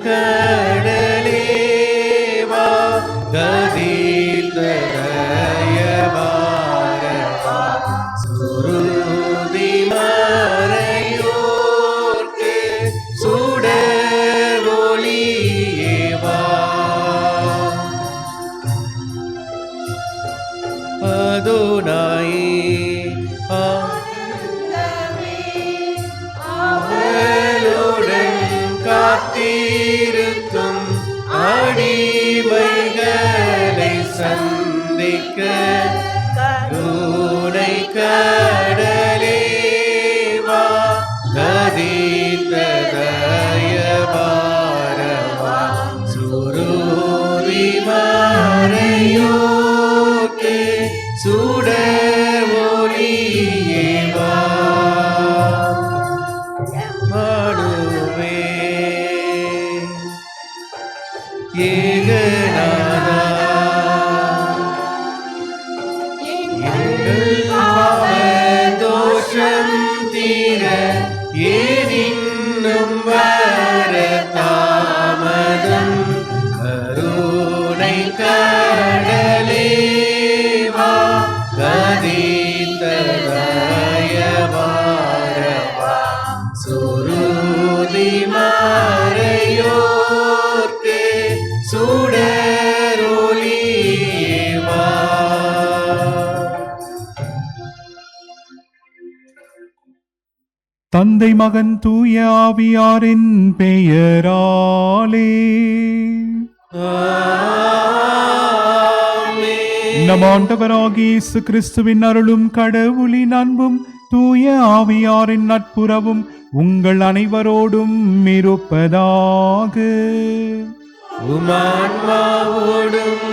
கடலேவா கதிதயவாரவா சுருதி மறையோர்க்கு சுடர் ஒளியேவா அதோனாயே அவளுடன் காத்திருக்கும் அடிமைகளை சந்திக்க கருணை கடலேவா கதிதயவாரவா சுருதி மறையோர்க்கு சுடர் ஒளியேவா பாடுவே ஏகநாதா எங்கள் பாவ தோஷம் தீர ஏனின்னும் வர தாமதம் கருணை கடலேவா கதிதயவாரவா சுருதி மறையோர்க்கு சுடர் ஒளியேவா தந்தை மகன் தூய ஆவியாரின் பெயராலே நம் ஆண்டவராகிய இயேசு கிறிஸ்துவின் அருளும் கடவுளின் அன்பும் தூய ஆவியாரின் நட்புறவும் உங்கள் அனைவரோடும் இருப்பதாக. உமான்மாவோடும்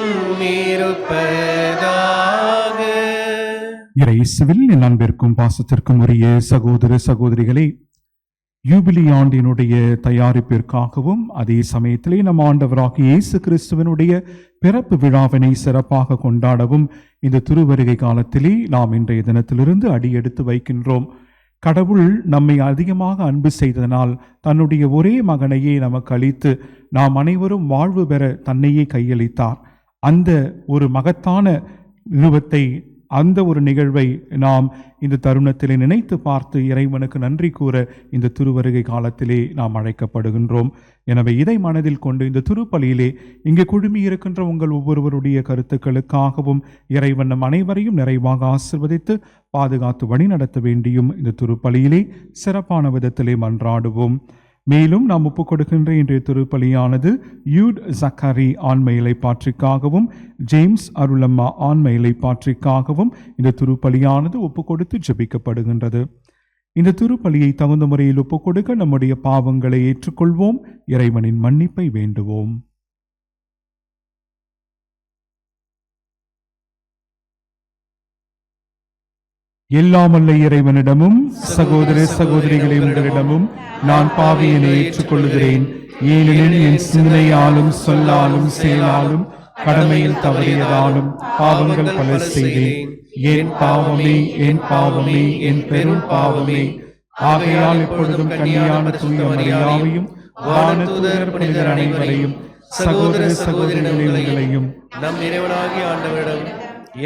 இருப்பதாக. இயேசுவில் என் அன்பிற்கும் பாசத்திற்கும் உரிய சகோதர சகோதரிகளே, யூபிலி ஆண்டினுடைய தயாரிப்பிற்காகவும் அதே சமயத்திலே நம் ஆண்டவராகிய இயேசு கிறிஸ்துவனுடைய பிறப்பு விழாவினை சிறப்பாக கொண்டாடவும் இந்த திருவருகை காலத்திலே நாம் இன்றைய தினத்திலிருந்து அடியெடுத்து வைக்கின்றோம். கடவுள் நம்மை அதிகமாக அன்பு செய்ததனால் தன்னுடைய ஒரே மகனையே நமக்கு அளித்து நாம் அனைவரும் வாழ்வு பெற தன்னையே கையளித்தார். அந்த ஒரு மகத்தான நிறுவத்தை, அந்த ஒரு நிகழ்வை நாம் இந்த தருணத்திலே நினைத்து பார்த்து இறைவனுக்கு நன்றி கூற இந்த திருவருகை காலத்திலே நாம் அழைக்கப்படுகின்றோம். எனவே இதை மனதில் கொண்டு இந்த திருப்பலியிலே இங்கு குழுமி இருக்கின்ற உங்கள் ஒவ்வொருவருடைய கருத்துக்களுக்காகவும் இறைவன் நம் அனைவரையும் நிறைவாக ஆசிர்வதித்து பாதுகாத்து வழிநடத்த வேண்டியும் இந்த திருப்பலியிலே சிறப்பான விதத்திலே மன்றாடுவோம். மேலும் நாம் ஒப்புக் கொடுக்கின்ற இன்றைய திருப்பலியானது யூட் ஜக்கரி ஆண்மையிலை பாற்றிக்காகவும் ஜேம்ஸ் அருளம்மா ஆண்மையிலை பாற்றிக்காகவும் இந்த திருப்பலியானது ஒப்புக் கொடுத்து ஜெபிக்கப்படுகின்றது. இந்த திருப்பலியை தகுந்த முறையில் ஒப்புக் கொடுக்க நம்முடைய பாவங்களை ஏற்றுக்கொள்வோம், இறைவனின் மன்னிப்பை வேண்டுவோம். எல்லாமல்ல இறைவனிடமும் சகோதர சகோதரிகளை உங்களிடமும் நான் பாவியனை ஏற்றுக்கொள்கிறேன். ஏனெனில் என் சிந்தனையாலும் சொல்லாலும் செயலாலும் கடமையில் தவறியதாலும் பாவங்கள் பல செய்தேன். என் பாவமே, என் பாவமே, என் பெரும் பாவமே. ஆகையால் இப்பொழுதும் கன்னியான தூய மரியாவையும் வானதூதர் புனிதர் அனைவரையும் சகோதர சகோதரிகளையும் நம் இறைவனாகிய ஆண்டவரிடம்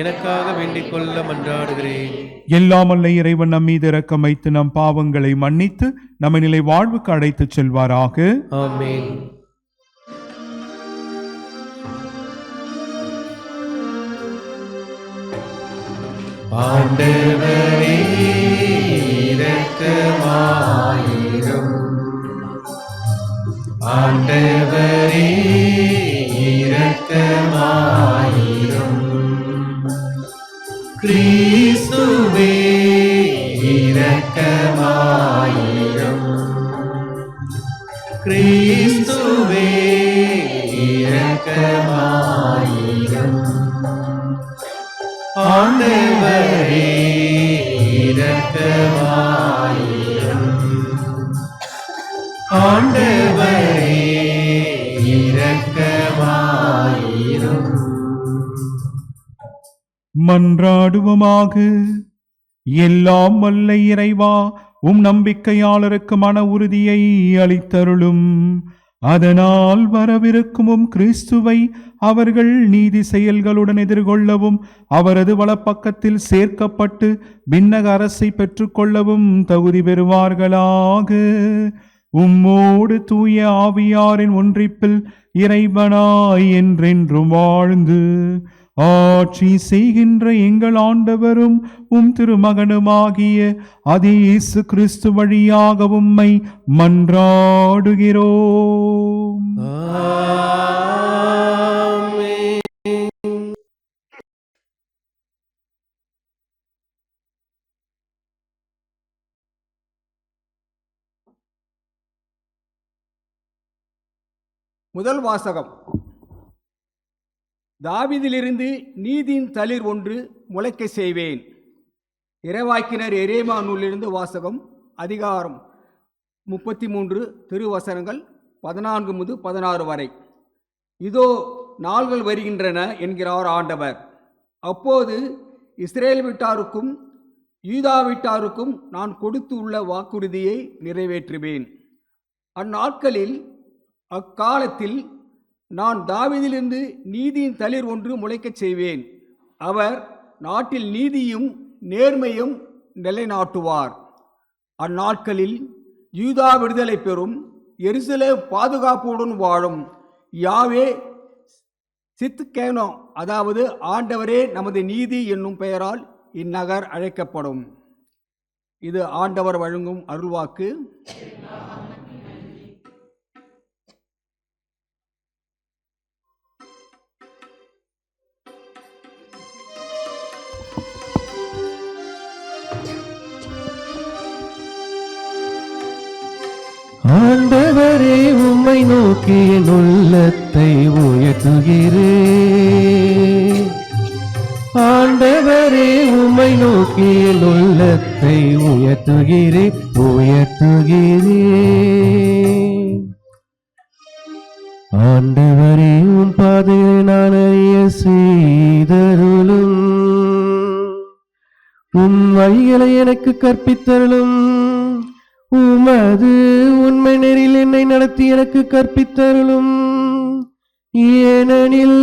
எனக்காக வேண்டிக் கொள்ள மன்றாடுகிறேன். எல்லாமல்ல இறைவன் நம் மீது இரக்கம் வைத்து நம் பாவங்களை மன்னித்து நம்ம நிலை வாழ்வுக்கு அழைத்துச் செல்வாராக. ஆமென். ஆண்டவரே இரக்கமாயிரும். ஆண்டவரே இரக்கமாயிரும். கிறிஸ்துவே இரக்கமாயிரும். கிறிஸ்துவே இரக்கமாயிரும். ஆண்டவரே இரக்கமாயிரும். ஆண்டவரே இரக்கமாயிரும். மன்றாடுவோமாக. எல்லாம் வல்ல இறைவா, உம் நம்பிக்கையாளருக்கு மன உறுதியை அளித்தருளும். அதனால் வரவிருக்கும் கிறிஸ்துவை அவர்கள் நீதி செயல்களுடன் எதிர்கொள்ளவும் அவரது வலப்பக்கத்தில் சேர்க்கப்பட்டு விண்ணக அரசை பெற்றுக்கொள்ளவும் தகுதி பெறுவார்களாக. உம்மோடு தூய ஆவியாரின் ஒன்றிப்பில் இறைவனாய் என்றென்றும் வாழ்ந்து ஆட்சி செய்கின்ற எங்கள் ஆண்டவரும் உம் திருமகனுமாகிய அதே இயேசு கிறிஸ்து வழியாக உம்மை மன்றாடுகிறோம். ஆமென். முதல் வாசகம். தாவீதிலிருந்து நீதியின் தளிர் ஒன்று முளைக்க செய்வேன். இறைவாக்கினர் எரேமியா நூலிலிருந்து வாசகம். அதிகாரம் 33 திருவசனங்கள் 14 முதல் 16 வரை. இதோ நாள்கள் வருகின்றன என்கிறார் ஆண்டவர். அப்போது இஸ்ரேல் வீட்டாருக்கும் யூதா வீட்டாருக்கும் நான் கொடுத்து உள்ள வாக்குறுதியை நிறைவேற்றுவேன். அந்நாட்களில் அக்காலத்தில் நான் தாவீதிலிருந்து நீதியின் தளிர் ஒன்று முளைக்கச் செய்வேன். அவர் நாட்டில் நீதியும் நேர்மையும் நிலைநாட்டுவார். அந்நாட்களில் யூதா விடுதலை பெறும், எருசலேம் பாதுகாப்புடன் வாழும். யாவே சித்கேனோ, அதாவது ஆண்டவரே நமது நீதி என்னும் பெயரால் இந்நகர் அழைக்கப்படும். இது ஆண்டவர் வழங்கும் அருள்வாக்கு. ஆண்டவரே உம்மை நோக்கி என் உள்ளத்தை உயர்த்துகிறேன். ஆண்டவரே உம்மை நோக்கி என் உள்ளத்தை உயர்த்துகிறேன். ஆண்டவரே உம் பாதையை நான் அறிய செய்தருளும். உம் வழிகளை எனக்கு கற்பித்தருளும். உமது உண்மை நெறியில் என்னை நடத்தி எனக்கு கற்பித்தருளும். ஏனெனில்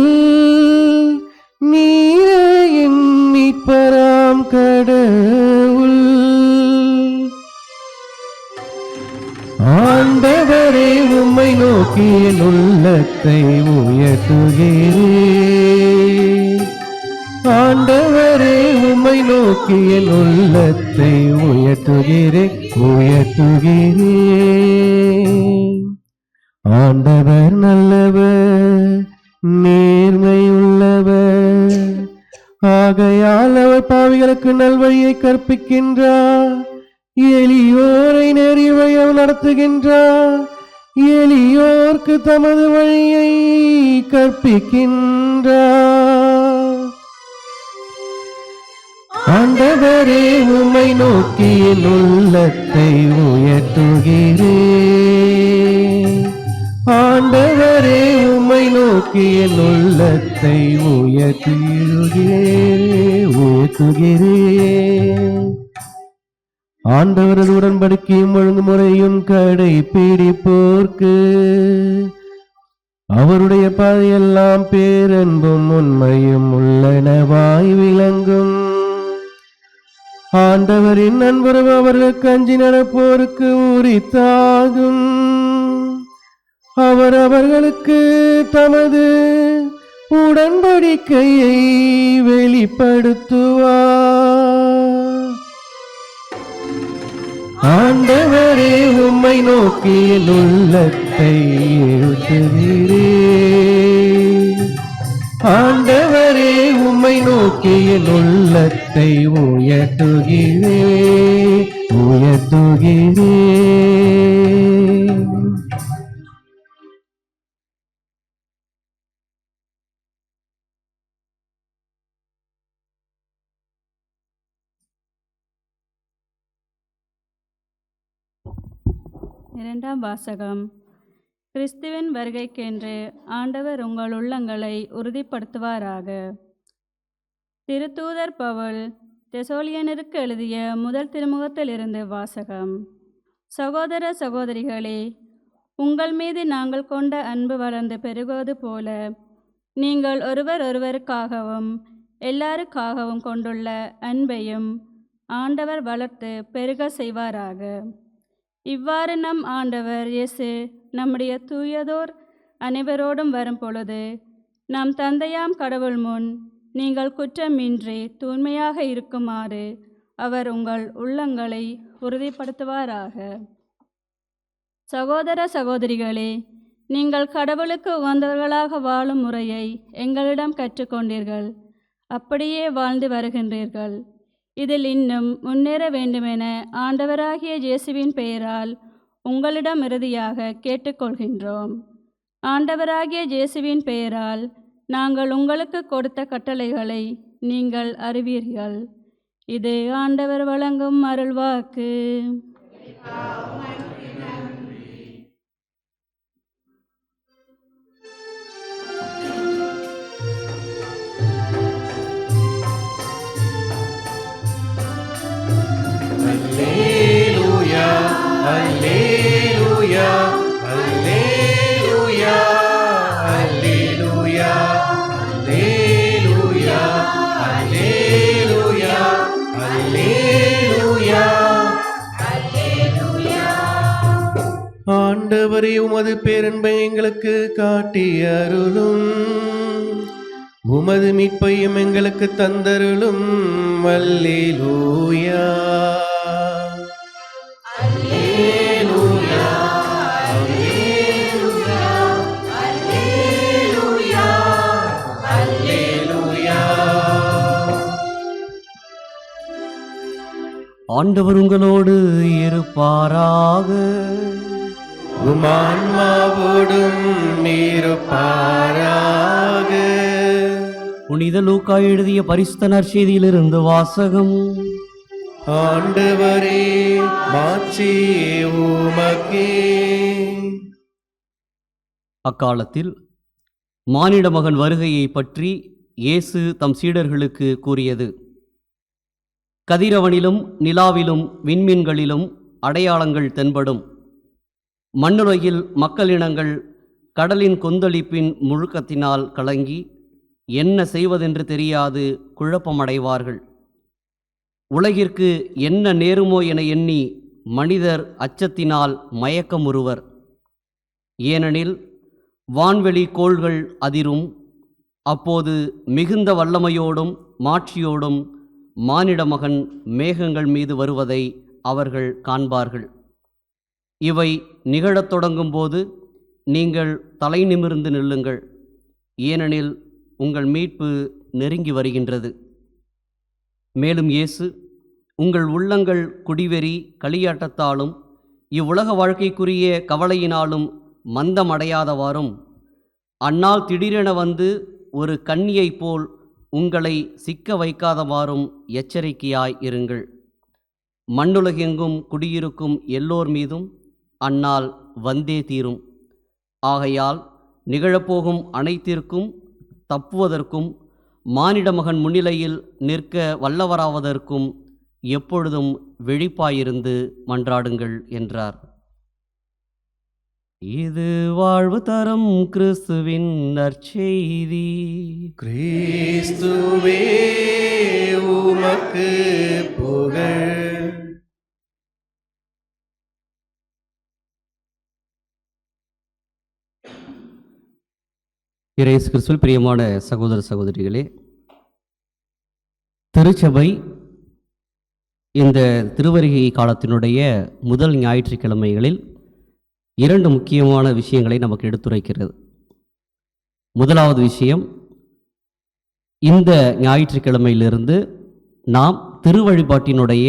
நீரே என் மீட்பராம் கடவுள். ஆண்டவரே உம்மை நோக்கி என் உள்ளத்தை உயர்த்துகிறேன். ஆண்டவரே உம்மை நோக்கி என் உள்ளத்தை உயர்த்துகிறேன். ஆண்டவர் நல்லவர், நேர்மையுள்ளவர். ஆகையால் அவர் பாவிகளுக்கு நல்வழியை கற்பிக்கின்றார். எளியோரை நெறிவழியை நடத்துகின்றார். எளியோர்க்கு தமது வழியை கற்பிக்கின்றார். ஆண்டவரே உம்மை நோக்கி என் உள்ளத்தை உயர்த்துகிறேன். ஆண்டவரே உம்மை நோக்கி என் உள்ளத்தை உயர்த்துகிறேன். ஆண்டவரது உடன்படிக்கையும் ஒழுங்குமுறையும் கடைபிடிப்போர்க்கு அவருடைய பாதையெல்லாம் பேரன்பும் உண்மையும் உள்ளனவாய் விளங்கும். ஆண்டவரின் நண்புறவு அவர்களுக்கு அஞ்சி நடப்போருக்கு உரித்தாகும். அவர் அவர்களுக்கு தமது உடன்படிக்கையை வெளிப்படுத்துவார். ஆண்டவரே உம்மை நோக்கி என் உள்ளத்தை எழுத்துகிறேன். ஆண்டவரே உம்மை நோக்கி என் உள்ளத்தை உயர்த்துகிறேன். இரண்டாம் வாசகம். கிறிஸ்துவின் வருகைக்கென்று ஆண்டவர் உங்கள் உள்ளங்களை உறுதிப்படுத்துவாராக. திருத்தூதர் பவுல் தெசோலியனருக்கு எழுதிய முதல் திருமுகத்திலிருந்து வாசகம். சகோதர சகோதரிகளே, உங்கள் மீது நாங்கள் கொண்ட அன்பு வளர்ந்து பெருகுவது போல நீங்கள் ஒருவருக்காகவும் எல்லாருக்காகவும் கொண்டுள்ள அன்பையும் ஆண்டவர் வளர்த்து பெருக செய்வாராக. இவ்வாறு நம் ஆண்டவர் இயேசு நம்முடைய தூயதோர் அனைவரோடும் வரும் பொழுது நம் தந்தையாம் கடவுள் முன் நீங்கள் குற்றமின்றி தூய்மையாக இருக்குமாறு அவர் உங்கள் உள்ளங்களை உறுதிப்படுத்துவாராக. சகோதர சகோதரிகளே, நீங்கள் கடவுளுக்கு உகந்தவர்களாக வாழும் முறையை எங்களிடம் கற்றுக்கொண்டீர்கள், அப்படியே வாழ்ந்து வருகின்றீர்கள். இதில் இன்னும் முன்னேற வேண்டுமென ஆண்டவராகிய இயேசுவின் பெயரால் உங்களிடம் இறுதியாக கேட்டுக்கொள்கின்றோம். ஆண்டவராகிய இயேசுவின் பெயரால் நாங்கள் உங்களுக்கு கொடுத்த கட்டளைகளை நீங்கள் அறிவீர்கள். இது ஆண்டவர் வழங்கும் அருள்வாக்கு. அல்லேலூயா, அல்லேலூயா, அல்லேலூயா, அல்லேலூயா, அல்லேலூயா, அல்லேலூயா, அல்லேலூயா. ஆண்டவரே, உமது பேரன்பை எங்களுக்கு காட்டி அருளும், உமது மீட்பையும் எங்களுக்கு தந்தருளும். அல்லேலூயா, அல்லேலூயா, அல்லேலூயா, அல்லேலூயா, அல்லேலூயா. ஆண்டவர் உங்களோடு இருப்பாராக. உம் ஆன்மாவோடும் இருப்பாராக. புனித லூக்கா எழுதிய பரிசுத்த நற்செய்தியிலிருந்து வாசகம். ஆண்டவரே, மாட்சி உமக்கே. அக்காலத்தில் மானிட மகன் வருகையை பற்றி இயேசு தம் சீடர்களுக்கு கூறியது: கதிரவனிலும் நிலாவிலும் விண்மீன்களிலும் அடையாளங்கள் தென்படும். மண்ணுலகில் மக்களினங்கள் கடலின் கொந்தளிப்பின் முழுக்கத்தினால் கலங்கி என்ன செய்வதென்று தெரியாது குழப்பமடைவார்கள். உலகிற்கு என்ன நேருமோ என எண்ணி மனிதர் அச்சத்தினால் மயக்கமுறுவர். ஏனெனில் வான்வெளி கோள்கள் அதிரும். அப்போது மிகுந்த வல்லமையோடும் மாட்சியோடும் மானிட மகன் மேகங்கள் மீது வருவதை அவர்கள் காண்பார்கள். இவை நிகழத் தொடங்கும் போது நீங்கள் தலை நிமிர்ந்து நில்லுங்கள், ஏனெனில் உங்கள் மீட்பு நெருங்கி வருகின்றது. மேலும் இயேசு, உங்கள் உள்ளங்கள் குடிவெறி களியாட்டத்தாலும் இவ்வுலக வாழ்க்கைக்குரிய கவலையினாலும் மந்தமடையாதவாறும், அந்நாள் திடீரென வந்து ஒரு கண்ணியைப் போல் உங்களை சிக்க வைக்காதவாறும் எச்சரிக்கையாய் இருங்கள். மண்ணுலகெங்கும் குடியிருக்கும் எல்லோர் மீதும் அந்நாள் வந்தே தீரும். ஆகையால் நிகழப்போகும் அனைத்திற்கும் தப்புவதற்கும் மானிட மகன் முன்னிலையில் நிற்க வல்லவராவதற்கும் எப்பொழுதும் விழிப்பாயிருந்து மன்றாடுங்கள் என்றார். இது வாழ்வு தரும் கிறிஸ்துவின் நற்செய்தி. கிறிஸ்துவே, உமக்கு புகழ். இயேசு கிறிஸ்துவில் பிரியமான சகோதர சகோதரிகளே, திருச்சபை இந்த திருவருகை காலத்தினுடைய முதல் ஞாயிற்றுக்கிழமைகளில் 2 முக்கியமான விஷயங்களை நமக்கு எடுத்துரைக்கிறது. முதலாவது விஷயம், இந்த ஞாயிற்றுக்கிழமையிலிருந்து நாம் திருவழிபாட்டினுடைய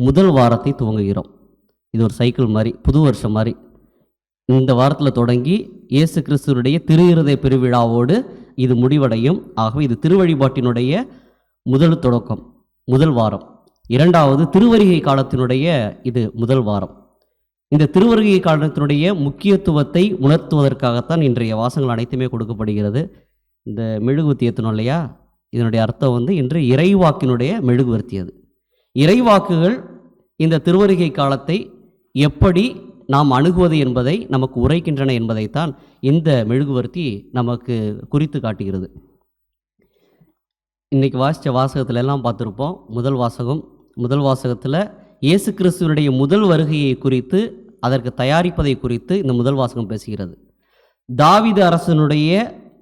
முதல் வாரத்தை துவங்குகிறோம். இது ஒரு சைக்கிள் மாதிரி, புது வருஷம் மாதிரி. இந்த வாரத்தில் தொடங்கி இயேசு கிறிஸ்துவனுடைய திரு இருதய பெருவிழாவோடு இது முடிவடையும். ஆகவே இது திருவழிபாட்டினுடைய முதல் தொடக்கம், முதல் வாரம். இரண்டாவது, திருவருகை காலத்தினுடைய இது முதல் வாரம். இந்த திருவருகை காலத்தினுடைய முக்கியத்துவத்தை உணர்த்துவதற்காகத்தான் இன்றைய வாசகங்கள் அனைத்துமே கொடுக்கப்படுகிறது. இந்த மெழுகுவர்த்தி ஏற்றணும் இல்லையா, இதனுடைய அர்த்தம் இன்று இறைவாக்கினுடைய மெழுகுவர்த்தி. அது இறைவாக்குகள் இந்த திருவருகை காலத்தை எப்படி நாம் அணுகுவது என்பதை நமக்கு உரைக்கின்றன என்பதைத்தான் இந்த மெழுகுவர்த்தி நமக்கு குறித்து காட்டுகிறது. இன்றைக்கி வாசித்த வாசகத்துல எல்லாம் பார்த்துருப்போம். முதல் வாசகத்தில் இயேசு கிறிஸ்துவனுடைய முதல் வருகையை குறித்து, அதற்கு தயாரிப்பதை குறித்து இந்த முதல் வாசகம் பேசுகிறது. தாவீது அரசனுடைய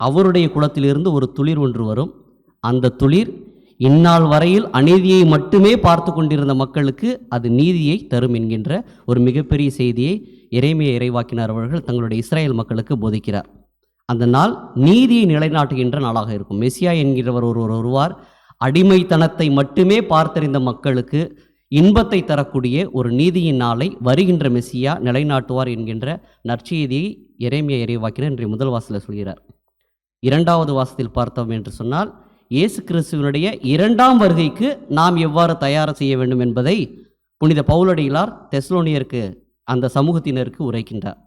அவருடைய குலத்திலிருந்து ஒரு துளிர் ஒன்று வரும். அந்த துளிர் இந்நாள் வரையில் அநீதியை மட்டுமே பார்த்து கொண்டிருந்த மக்களுக்கு அது நீதியை தரும் என்கின்ற ஒரு மிகப்பெரிய செய்தியை எரேமியா இறைவாக்கினர் அவர்கள் தங்களுடைய இஸ்ரேல் மக்களுக்கு போதிக்கிறார். அந்த நாள் நீதியை நிலைநாட்டுகின்ற நாளாக இருக்கும். மெசியா என்கிறவர் ஒருவர் வருவார். அடிமைத்தனத்தை மட்டுமே பார்த்தறிந்த மக்களுக்கு இன்பத்தை தரக்கூடிய ஒரு நீதியின் நாளை வருகின்ற மெசியா நிலைநாட்டுவார் என்கின்ற நற்செய்தியை எரேமியா இறைவாக்கினர் இன்றைய முதல் வாசலில் சொல்கிறார். இரண்டாவது வாசத்தில் பார்த்தோம் என்று சொன்னால், இயேசு கிறிஸ்துவனுடைய இரண்டாம் வருகைக்கு நாம் எவ்வாறு தயார் செய்ய வேண்டும் என்பதை புனித பவுலடிகளார் தெசலோனியருக்கு, அந்த சமூகத்தினருக்கு உரைக்கின்றார்.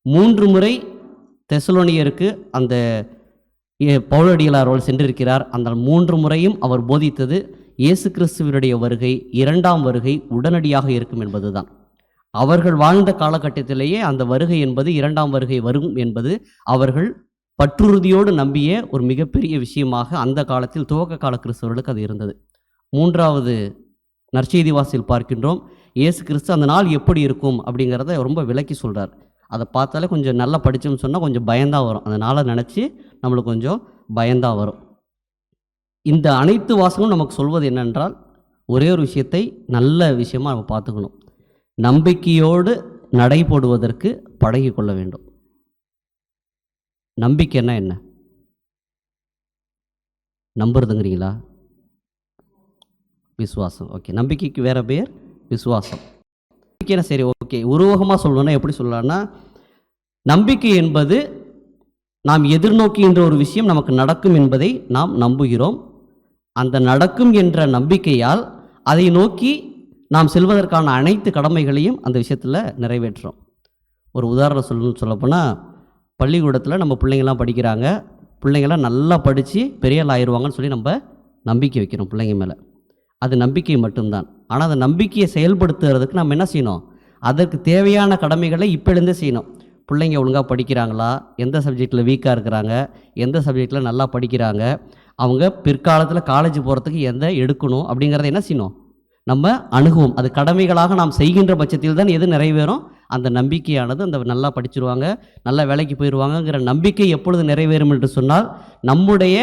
3 முறை தெசலோனியருக்கு அந்த பவுலடிகளார் அவர்கள் சென்றிருக்கிறார். அந்த 3 முறையும் அவர் போதித்தது இயேசு கிறிஸ்துவனுடைய வருகை, இரண்டாம் வருகை உடனடியாக இருக்கும் என்பதுதான். அவர்கள் வாழ்ந்த காலகட்டத்திலேயே அந்த வருகை என்பது, இரண்டாம் வருகை வரும் என்பது அவர்கள் பற்றுறுதியோடு நம்பிய ஒரு மிகப்பெரிய விஷயமாக அந்த காலத்தில் துவக்க கால கிறிஸ்தவர்களுக்கு அது இருந்தது. 3வது நற்செய்தி வாசில் பார்க்கின்றோம், இயேசு கிறிஸ்து அந்த நாள் எப்படி இருக்கும் அப்படிங்கிறத ரொம்ப விளக்கி சொல்கிறார். அதை பார்த்தாலே கொஞ்சம் நல்லா படித்தோம்னு சொன்னால் கொஞ்சம் பயந்தான் வரும். அந்த நாளை நினச்சி நம்மளுக்கு கொஞ்சம் பயந்தான் வரும். இந்த அனைத்து வாசகமும் நமக்கு சொல்வது என்னென்றால், ஒரே ஒரு விஷயத்தை நல்ல விஷயமாக நம்ம பார்த்துக்கணும். நம்பிக்கையோடு நடை போடுவதற்கு பழகி கொள்ள வேண்டும். நம்பிக்கைன்னா என்ன? நம்புறதுங்கிறீங்களா? விசுவாசம். ஓகே, நம்பிக்கைக்கு வேற பேர் விசுவாசம். நம்பிக்கைனா சரி, ஓகே, உருவகமாக சொல்லணும்னா எப்படி சொல்லலாம்னா, நம்பிக்கை என்பது நாம் எதிர்நோக்குகின்ற ஒரு விஷயம் நமக்கு நடக்கும் என்பதை நாம் நம்புகிறோம். அந்த நடக்கும் என்ற நம்பிக்கையால் அதை நோக்கி நாம் செல்வதற்கான அனைத்து கடமைகளையும் அந்த விஷயத்தில் நிறைவேற்றுறோம். ஒரு உதாரணம் சொல்லப்போனால், பள்ளிக்கூடத்தில் நம்ம பிள்ளைங்கள்லாம் படிக்கிறாங்க. பிள்ளைங்கள்லாம் நல்லா படித்து பெரிய ஆள் ஆயிடுவாங்கன்னு சொல்லி நம்ம நம்பிக்கை வைக்கிறோம் பிள்ளைங்க மேலே. அது நம்பிக்கை மட்டும்தான். ஆனால் அந்த நம்பிக்கையை செயல்படுத்துறதுக்கு நம்ம என்ன செய்யணும்? அதற்கு தேவையான கடமைகளை இப்போலேருந்தே செய்யணும். பிள்ளைங்க ஒழுங்காக படிக்கிறாங்களா, எந்த சப்ஜெக்டில் வீக்காக இருக்கிறாங்க, எந்த சப்ஜெக்டில் நல்லா படிக்கிறாங்க, அவங்க பிற்காலத்தில் காலேஜ் போகிறதுக்கு எந்த எடுக்கணும் அப்படிங்கிறத என்ன செய்யணும்? நம்ம அணுகுவோம். அது கடமைகளாக நாம் செய்கின்ற பட்சத்தில் தான் எது நிறைவேறும்? அந்த நம்பிக்கையானது, அந்த நல்லா படிச்சிருவாங்க, நல்ல வேலைக்கு போயிடுவாங்கங்கிற நம்பிக்கை எப்பொழுது நிறைவேறும் என்று சொன்னால், நம்முடைய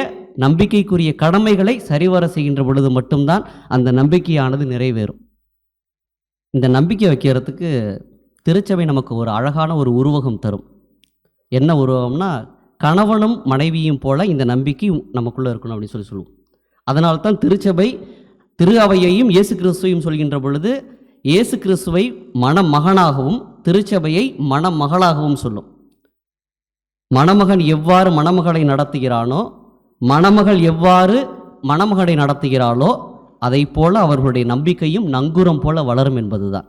நம்பிக்கைக்குரிய கடமைகளை சரிவர செய்கின்ற பொழுது மட்டும்தான் அந்த நம்பிக்கையானது நிறைவேறும். இந்த நம்பிக்கை வைக்கிறதுக்கு திருச்சபை நமக்கு ஒரு அழகான ஒரு உருவகம் தரும். என்ன உருவகம்னா, கணவனும் மனைவியும் போல இந்த நம்பிக்கை நமக்குள்ளே இருக்கணும் அப்படின்னு சொல்லுவோம். அதனால்தான் திருச்சபை திரு அவையையும் இயேசு கிறிஸ்துவையும் சொல்கின்ற பொழுது இயேசு கிறிஸ்துவை மணமகனாகவும் திருச்சபையை மணமகளாகவும் சொல்லும். மணமகன் எவ்வாறு மணமகளை நடத்துகிறானோ, மணமகள் எவ்வாறு மணமகளை நடத்துகிறாளோ, அதை போல அவர்களுடைய நம்பிக்கையும் நங்கூரம் போல வளரும் என்பதுதான்.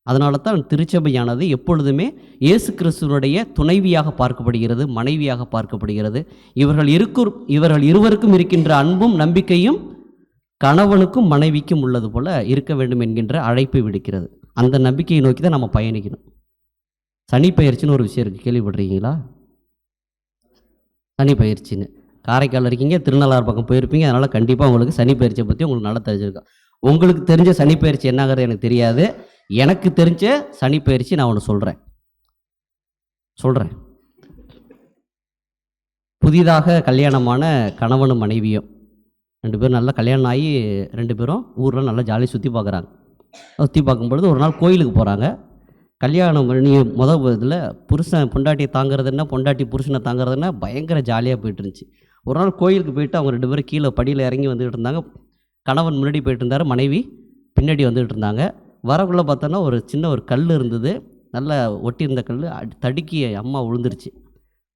அதனால தான் திருச்சபையானது எப்பொழுதுமே இயேசு கிறிஸ்துவனுடைய துணைவியாக பார்க்கப்படுகிறது, மனைவியாக பார்க்கப்படுகிறது. இவர்கள் இருவருக்கும் இருக்கின்ற அன்பும் நம்பிக்கையும் கணவனுக்கும் மனைவிக்கும் உள்ளது போல இருக்க வேண்டும் என்கின்ற அழைப்பை விடுக்கிறது. அந்த நம்பிக்கையை நோக்கி தான் நம்ம பயணிக்கணும். சனி பயிற்சின்னு ஒரு விஷயம் இருக்குது, கேள்விப்படுறீங்களா? சனி பயிற்சின்னு காரைக்கால் இருக்கீங்க, திருநள்ளாறு பக்கம் போயிருப்பீங்க. அதனால் கண்டிப்பாக உங்களுக்கு சனி பயிற்சியை பற்றி உங்களுக்கு நல்லா தெரிஞ்சிருக்கும். உங்களுக்கு தெரிஞ்ச சனி பயிற்சி என்னங்கிறது எனக்கு தெரியாது. எனக்கு தெரிஞ்ச சனி பயிற்சி நான் ஒன்று சொல்கிறேன். புதிதாக கல்யாணமான கணவனும் மனைவியும் 2 பேரும் நல்லா கல்யாணம் ஆகி 2 பேரும் ஊரில் நல்லா ஜாலியாக சுற்றி பார்க்குறாங்க. சுற்றி பார்க்கும்பொழுது ஒரு நாள் கோயிலுக்கு போகிறாங்க. கல்யாணம் பண்ணி இதில் புருஷன் பொண்டாட்டியை தாங்கிறதுன்னா, பொண்டாட்டி புருஷனை தாங்கிறதுன்னா பயங்கர ஜாலியாக போயிட்டு இருந்துச்சு. ஒரு நாள் கோயிலுக்கு போயிட்டு அவங்க 2 பேரும் கீழே படியில் இறங்கி வந்துகிட்டு இருந்தாங்க. கணவன் முன்னாடி போயிட்டு இருந்தார், மனைவி பின்னாடி வந்துகிட்டு இருந்தாங்க. வரக்குள்ளே பார்த்தோன்னா ஒரு சின்ன கல் இருந்தது, நல்லா ஒட்டியிருந்த கல் தடுக்கி அம்மா விழுந்துருச்சு.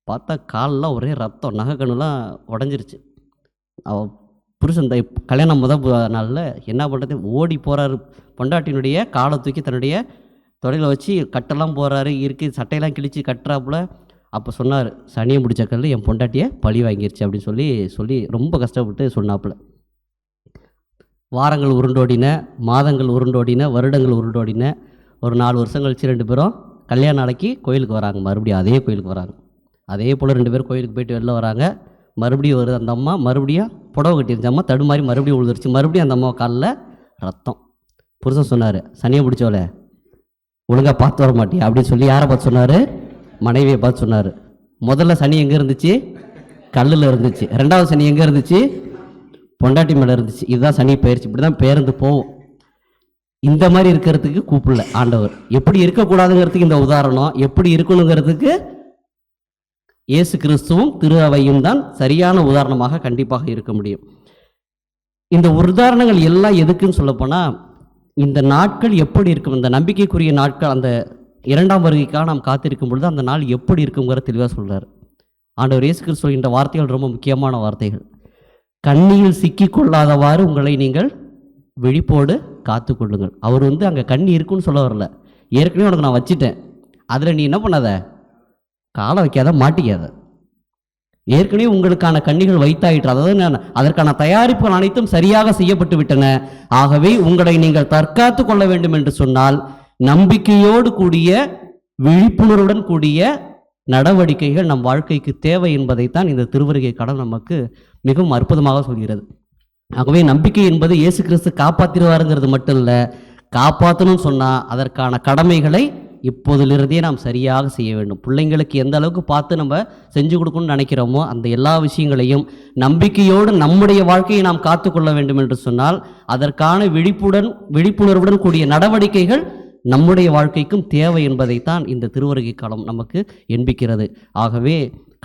பார்த்தா காலெலாம் ஒரே ரத்தம், நகைக்கணுலாம் உடஞ்சிருச்சு. புருஷன் கல்யாணம் நாளில் என்ன பண்ணுறது, ஓடி போகிறாரு. பொண்டாட்டினுடைய காலை தூக்கி தன்னுடைய தொடையில் வச்சு கட்டெல்லாம் போகிறாரு, சட்டையெல்லாம் கிழித்து கட்டுறாப்புல. அப்போ சொன்னார், சனியை முடிச்ச கல் என் பொண்டாட்டியை பழி வாங்கிருச்சு அப்படின்னு சொல்லி ரொம்ப கஷ்டப்பட்டு சொன்னாப்புல. வாரங்கள் உருண்டோடின, மாதங்கள் உருண்டோடின, வருடங்கள் உருண்டோடின. ஒரு 4 வருஷம் கழித்து 2 பேரும் கல்யாண நாளைக்கு கோயிலுக்கு வராங்க, மறுபடியும் அதே கோயிலுக்கு வராங்க. அதே போல் 2 பேர் கோயிலுக்கு போயிட்டு வெளில வராங்க. மறுபடியும் வருது அந்த அம்மா, மறுபடியும் புடவை கட்டியிருந்த அம்மா தடுமாறி மறுபடியும் விழுந்துருச்சு. மறுபடியும் அந்த அம்மா காலில் ரத்தம். புருஷன் சொன்னார், சனியை பிடிச்சோல ஒழுங்காக பார்த்து வர மாட்டியா அப்படின்னு சொல்லி யாரை பார்த்து சொன்னார்? மனைவியை பார்த்து சொன்னார். முதல்ல சனி எங்கே இருந்துச்சு? கல்லில் இருந்துச்சு. 2வது சனி எங்கே இருந்துச்சு? பொண்டாட்டி மேலே இருந்துச்சு. இதுதான் சனி பயிற்சி. இப்படி தான் பேருந்து போகும். இந்த மாதிரி இருக்கிறதுக்கு கூப்பிடல ஆண்டவர். எப்படி இருக்கக்கூடாதுங்கிறதுக்கு இந்த உதாரணம், எப்படி இருக்கணுங்கிறதுக்கு இயேசு கிறிஸ்துவும் திரு அவையும் தான் சரியான உதாரணமாக கண்டிப்பாக இருக்க முடியும். இந்த உதாரணங்கள் எல்லாம் எதுக்குன்னு சொல்லப்போனால், இந்த நாட்கள் எப்படி இருக்கும், இந்த நம்பிக்கைக்குரிய நாட்கள், அந்த 2ஆம் வருகைக்காக நாம் காத்திருக்கும் பொழுது அந்த நாள் எப்படி இருக்குங்கிற தெளிவாக சொல்கிறார் ஆண்டவர் இயேசு கிறிஸ்து. சொல்கின்ற வார்த்தைகள் ரொம்ப முக்கியமான வார்த்தைகள். கண்ணியில் சிக்கி கொள்ளாதவாறு உங்களை நீங்கள் விழிப்போடு காத்து கொள்ளுங்கள். அவர் அங்கே கண்ணி இருக்குன்னு சொல்ல வரல. ஏற்கனவே உனக்கு நான் வச்சுட்டேன், அதில் நீ என்ன பண்ணாத, காலை வைக்காத, மாட்டிக்காத. ஏற்கனவே உங்களுக்கான கண்ணிகள் வைத்தாயிற்று. அதாவது அதற்கான தயாரிப்புகள் அனைத்தும் சரியாக செய்யப்பட்டு விட்டன. ஆகவே உங்களை நீங்கள் தற்காத்து கொள்ள வேண்டும் என்று சொன்னால் நம்பிக்கையோடு கூடிய விழிப்புணர்வுடன் கூடிய நடவடிக்கைகள் நம் வாழ்க்கைக்கு தேவை என்பதைத்தான் இந்த திருவருகை கடல் நமக்கு மிகவும் அற்புதமாக சொல்கிறது. ஆகவே நம்பிக்கை என்பது இயேசு கிறிஸ்து காப்பாற்றிடுவாருங்கிறது மட்டும் இல்லை, காப்பாற்றணும்னு சொன்னால் அதற்கான கடமைகளை இப்போதிலிருந்தே நாம் சரியாக செய்ய வேண்டும். பிள்ளைங்களுக்கு எந்த அளவுக்கு பார்த்து நம்ம செஞ்சு கொடுக்கணும்னு நினைக்கிறோமோ அந்த எல்லா விஷயங்களையும் நம்பிக்கையோடு நம்முடைய வாழ்க்கையை நாம் காத்துக்கொள்ள வேண்டும் என்று சொன்னால் அதற்கான விழிப்புணர்வுடன் கூடிய நடவடிக்கைகள் நம்முடைய வாழ்க்கைக்கும் தேவை என்பதைத்தான் இந்த திருவருகை காலம் நமக்கு எண்பிக்கிறது. ஆகவே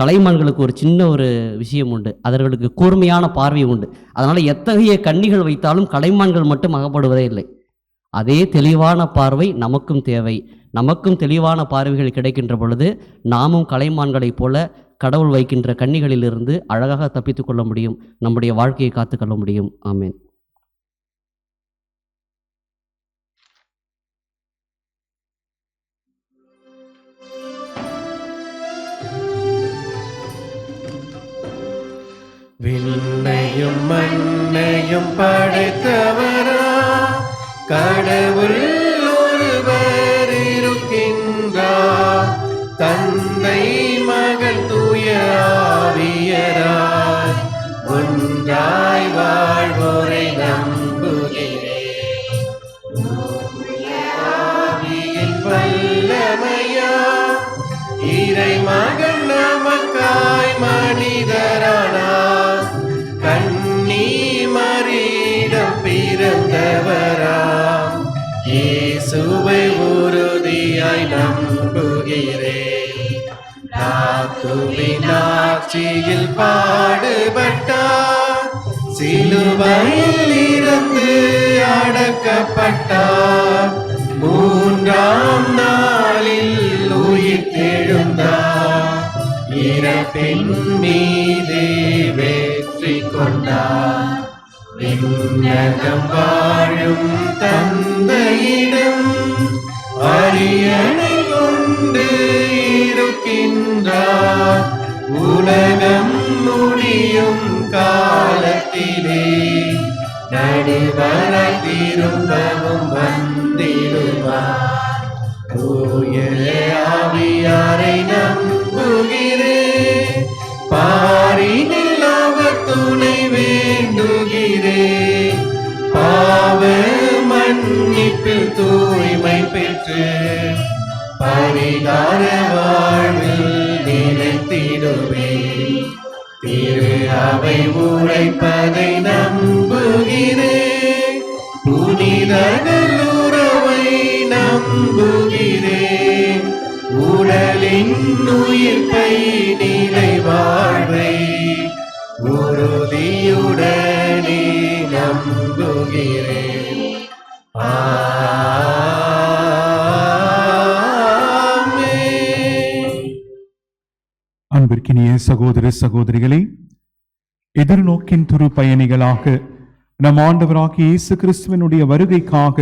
கலைமான்களுக்கு ஒரு சின்ன ஒரு விஷயம் உண்டு, அவர்களுக்கு கூர்மையான பார்வை உண்டு. அதனால் எத்தகைய கண்ணிகள் வைத்தாலும் கலைமான்கள் மட்டும் அகப்படுவதே இல்லை. அதே தெளிவான பார்வை நமக்கும் தேவை. நமக்கும் தெளிவான பார்வைகள் கிடைக்கின்ற பொழுது நாமும் கலைமான்களைப் போல கடவுள் வைக்கின்ற கண்ணிகளிலிருந்து அழகாக தப்பித்துக் கொள்ள முடியும், நம்முடைய வாழ்க்கையை காத்துக்கொள்ள முடியும். ஆமென். விண்ணையும் மண்ணையும் படைத்தவரா கடவுள் ஒருவர் இருக்கின்றார், தந்தை மகள் தூய ஆவியராய் ஒன்றாய் வாழ்வோரை நம்புகிறேன். ஆவியின் வல்லமையா இறை மகன் நமக்காய் மனிதரானார், கன்னி மரியிடம் பிறந்தவராம் இயேசுவை உறுதியாய் நம்புகிறேன். நாத்துவின் ஆட்சியில் பாடுபட்டார், சிலுவையில் இருந்து அடக்கப்பட்டார், 3ஆம் நாளில் உயிர் தெழுந்தார், இறப்பின் மீது வெற்றி கொண்டார். விண்ணகம் வாழும் தந்தையிடம் அரியணை கொண்டு இருக்கின்றார், உலகம் முடியும் காலத்திலே நடுவராய் திரும்பவும் வந்திடுவார். தூய ஆவியாரை நம்புகிறேன், பாரினில் அவர் துணை வேண்டுகிறேன், பாவ மன்னிப்பில் தூய்மை பெற்று பரிகார வாழ்வில் நிலைத்திடுவேன். திரு அவை உரைப்பதை நம்புகிறேன், புனிதர்கள் உறவை நம்புகிறேன், உடலின் உயிர்ப்பை நிலை வாழ்வை உறுதியுடனே நம்புகிறேன். ஆமென். அன்பிற்கினிய சகோதர சகோதரிகளே, எதிர்நோக்கின் துரு பயணிகளாக நம் ஆண்டவராகிய இயேசு கிறிஸ்துவினுடைய வருகைக்காக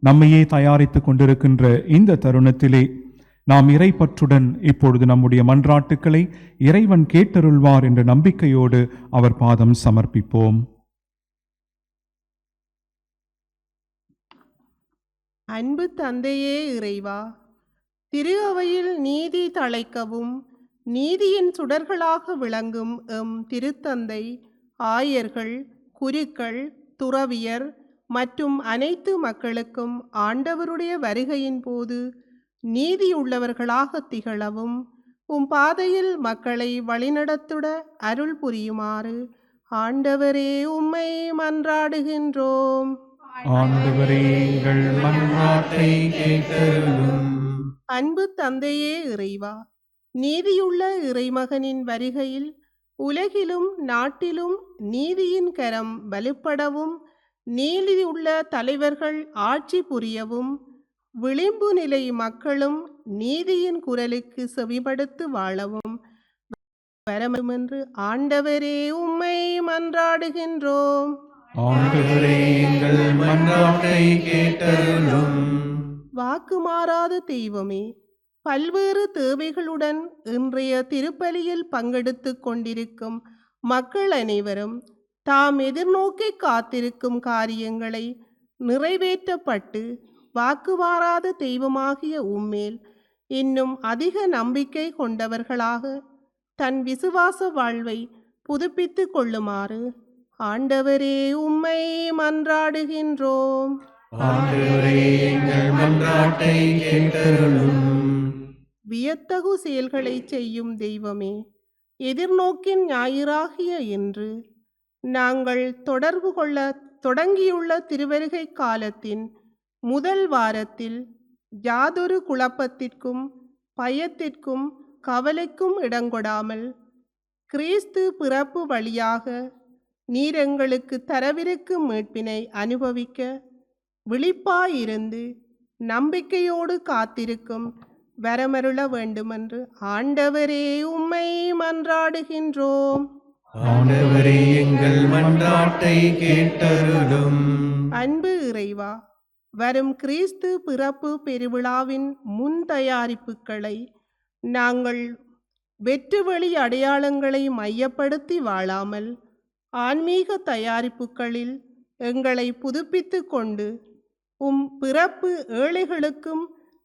நம்மையே தயாரித்துக் கொண்டிருக்கின்ற இந்த தருணத்திலே நாம் இறைப்பற்றுடன் இப்பொழுது நம்முடைய மன்றாட்டுக்களை இறைவன் கேட்டருள்வார் என்ற நம்பிக்கையோடு அவர் பாதம் சமர்ப்பிப்போம். அன்பு தந்தையே இறைவா, திரு அவையில் நீதி தழைக்கவும் நீதியின் சுடர்களாக விளங்கும் எம் திருத்தந்தை, ஆயர்கள், குருக்கள், துறவியர் மற்றும் அனைத்து மக்களுக்கும் ஆண்டவருடைய வருகையின் போது நீதியுள்ளவர்களாக திகழவும் உம் பாதையில் மக்களை வழிநடத்துட அருள் புரியுமாறு ஆண்டவரே உம்மை மன்றாடுகின்றோம். ஆண்டவரே எங்கள் மன்றாட்டை கேட்டருளும். அன்பு தந்தையே இறைவா, நீதியுள்ள இறைமகனின் வருகையில் உலகிலும் நாட்டிலும் நீதியின் கரம் வலுப்படவும் நீதியுள்ள தலைவர்கள் ஆட்சி புரியவும் விளிம்பு நிலை மக்களும் நீதியின் குரலுக்கு செவிபடுத்து வாழவும் வரமென்று ஆண்டவரே உம்மை மன்றாடுகின்றோம். ஆண்டவரே எங்கள் மன்றாட்டை கேட்டருளும். வாக்கு மாறாத தெய்வமே, பல்வேறு தேவைகளுடன் இன்றைய திருப்பலியில் பங்கெடுத்து கொண்டிருக்கும் மக்கள் அனைவரும் தாம் எதிர்நோக்கி காத்திருக்கும் காரியங்களை நிறைவேற்றப்பட்டு வாக்கு மாறாத தெய்வமாகிய உம்மேல் இன்னும் அதிக நம்பிக்கை கொண்டவர்களாக தன் விசுவாச வாழ்வை புதுப்பித்து கொள்ளுமாறு ஆண்டவரே உம்மை மன்றாடுகின்றோம். ஆண்டவரே எங்கள் மன்றாட்டை கேட்டருளும். வியத்தகு செயல்களை செய்யும் தெய்வமே, எதிர்நோக்கின் ஞாயிறாகிய இன்று நாங்கள் தொடர்பு கொள்ள தொடங்கியுள்ள திருவருகை காலத்தின் முதல் வாரத்தில் யாதொரு குழப்பத்திற்கும் பயத்திற்கும் கவலைக்கும் இடங்கொடாமல் கிறிஸ்து பிறப்பு வழியாக நீர் எங்களுக்கு தரவிருக்கும் மீட்பினை அனுபவிக்க விழிப்பாயிருந்து நம்பிக்கையோடு காத்திருக்கும் வரமருள வேண்டுமென்று ஆண்டவரே உம்மை மன்றாடுகின்றோம். ஆண்டவரே எங்கள் மன்றாட்டை கேட்டருளும். அன்பு இறைவா, வரும் கிறிஸ்து பிறப்பு பெருவிழாவின் முன் தயாரிப்புகளை நாங்கள் வெற்றுவெளி அடையாளங்களை மையப்படுத்தி வாழாமல் ஆன்மீக தயாரிப்புகளில் எங்களை புதுப்பித்து கொண்டு உம் பிறப்பு ஏழைகளுக்கும்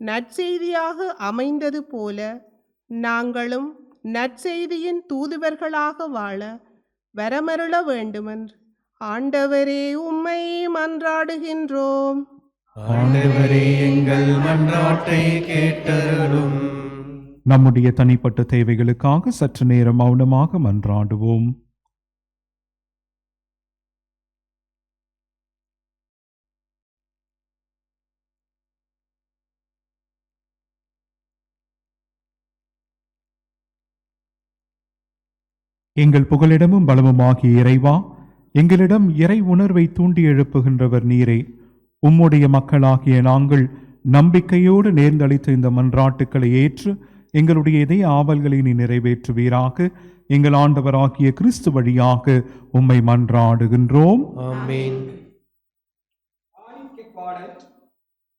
நற்செய்தியாக அமைந்தது போல நாங்களும் நற்செய்தியின் தூதுவர்களாக வாழ வரமருள வேண்டுமென்று ஆண்டவரே உம்மை மன்றாடுகின்றோம். ஆண்டவரே எங்கள் மன்றாட்டை கேட்டருளும். நம்முடைய தனிப்பட்ட தேவைகளுக்காக சற்று நேரம் மௌனமாக மன்றாடுவோம். எங்கள் புகலிடமும் பலமுமாகிய இறைவா, எங்களிடம் இறை உணர்வை தூண்டி எழுப்புகின்றவர் நீரே. உம்முடைய மக்களாகிய நாங்கள் நம்பிக்கையோடு நேர்ந்தளித்த இந்த மன்றாட்டுக்களை ஏற்று எங்களுடைய இதய ஆவல்களை நீ நிறைவேற்றுவீராக. எங்கள் ஆண்டவராகிய கிறிஸ்து வழியாக உம்மை மன்றாடுகின்றோம். ஆமென். காணிக்கை பாடல்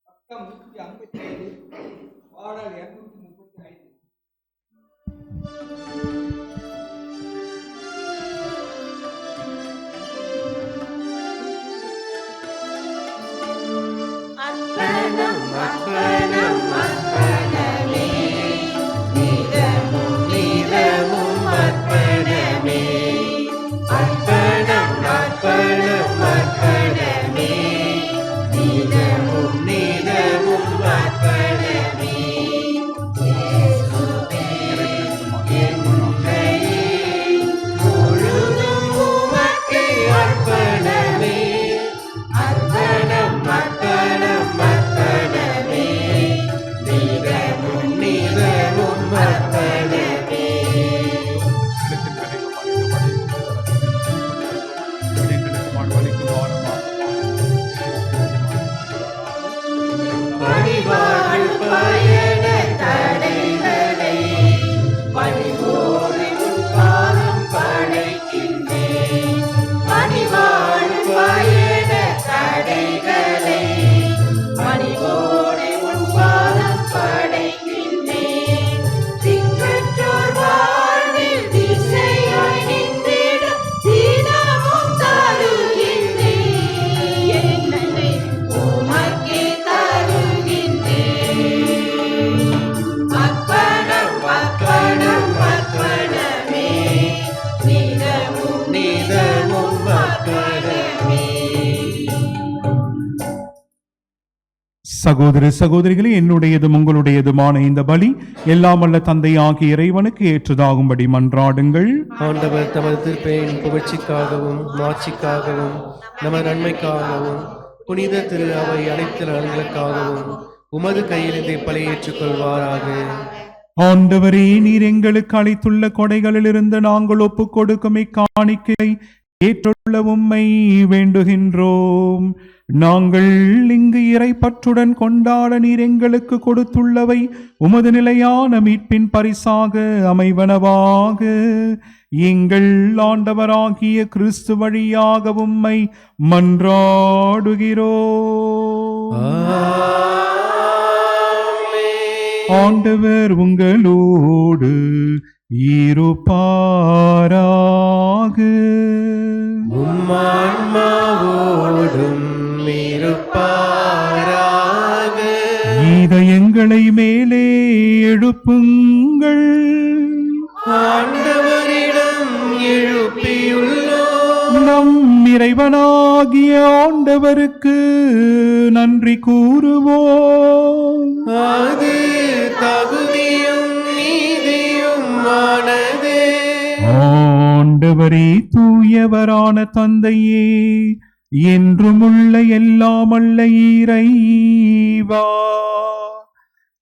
பக்கம் 155 பாடல் 235. அர்ப்பணம் அர்ப்பணம் அர்ப்பணமே, நிதமும் நிதமும் அர்ப்பணமே, அர்ப்பணம் அர்ப்பணம் அர்ப்பணமே. சகோதர சகோதரிகளே, என்னுடையதும் உங்களுடையதுமான இந்த பலி எல்லாம் வல்ல தந்தையாகிய இறைவனுக்கு ஏற்றதாகும்படி மன்றாடுங்கள். ஆண்டவர் தமது திருப்பெயரின் புகழ்ச்சிக்காகவும் மாட்சிக்காகவும் நமது நன்மைக்காகவும் புனித திரு அவை அனைத்து நலன்களுக்காகவும் உமது கையிலிருந்தே பலியை ஏற்றுக்கொள்வாராக. ஆண்டவரே, நீர் எங்களுக்கு அளித்துள்ள கொடைகளிலிருந்து நாங்கள் ஒப்புக் கொடுக்கும் இக்காணிக்கை ஏற்றுள்ள உம்மை வேண்டுகின்றோம். நாங்கள் இங்கு இறைப்பற்றுடன் கொண்டாட நீர் எங்களுக்கு கொடுத்துள்ளவை உமது நிலையான மீட்பின் பரிசாக அமைவனவாக. எங்கள் ஆண்டவராகிய கிறிஸ்து வழியாக உம்மை மன்றாடுகிறோம். ஆண்டவர் உங்களோடு இருப்பாராக. உம்மான்மாவோடும் இருப்பாராக. இதயங்களை மேலே எழுப்புங்கள். ஆண்டவரிடம் எழுப்பியுள்ளோம். நம் இறைவனாகிய ஆண்டவருக்கு நன்றி கூறுவோம். அது தகுதியும் நீதியுமானதே. ஆண்டவரே, தூயவரான தந்தையே, என்றுமுள்ள எல்லாமல்ல இறைவா,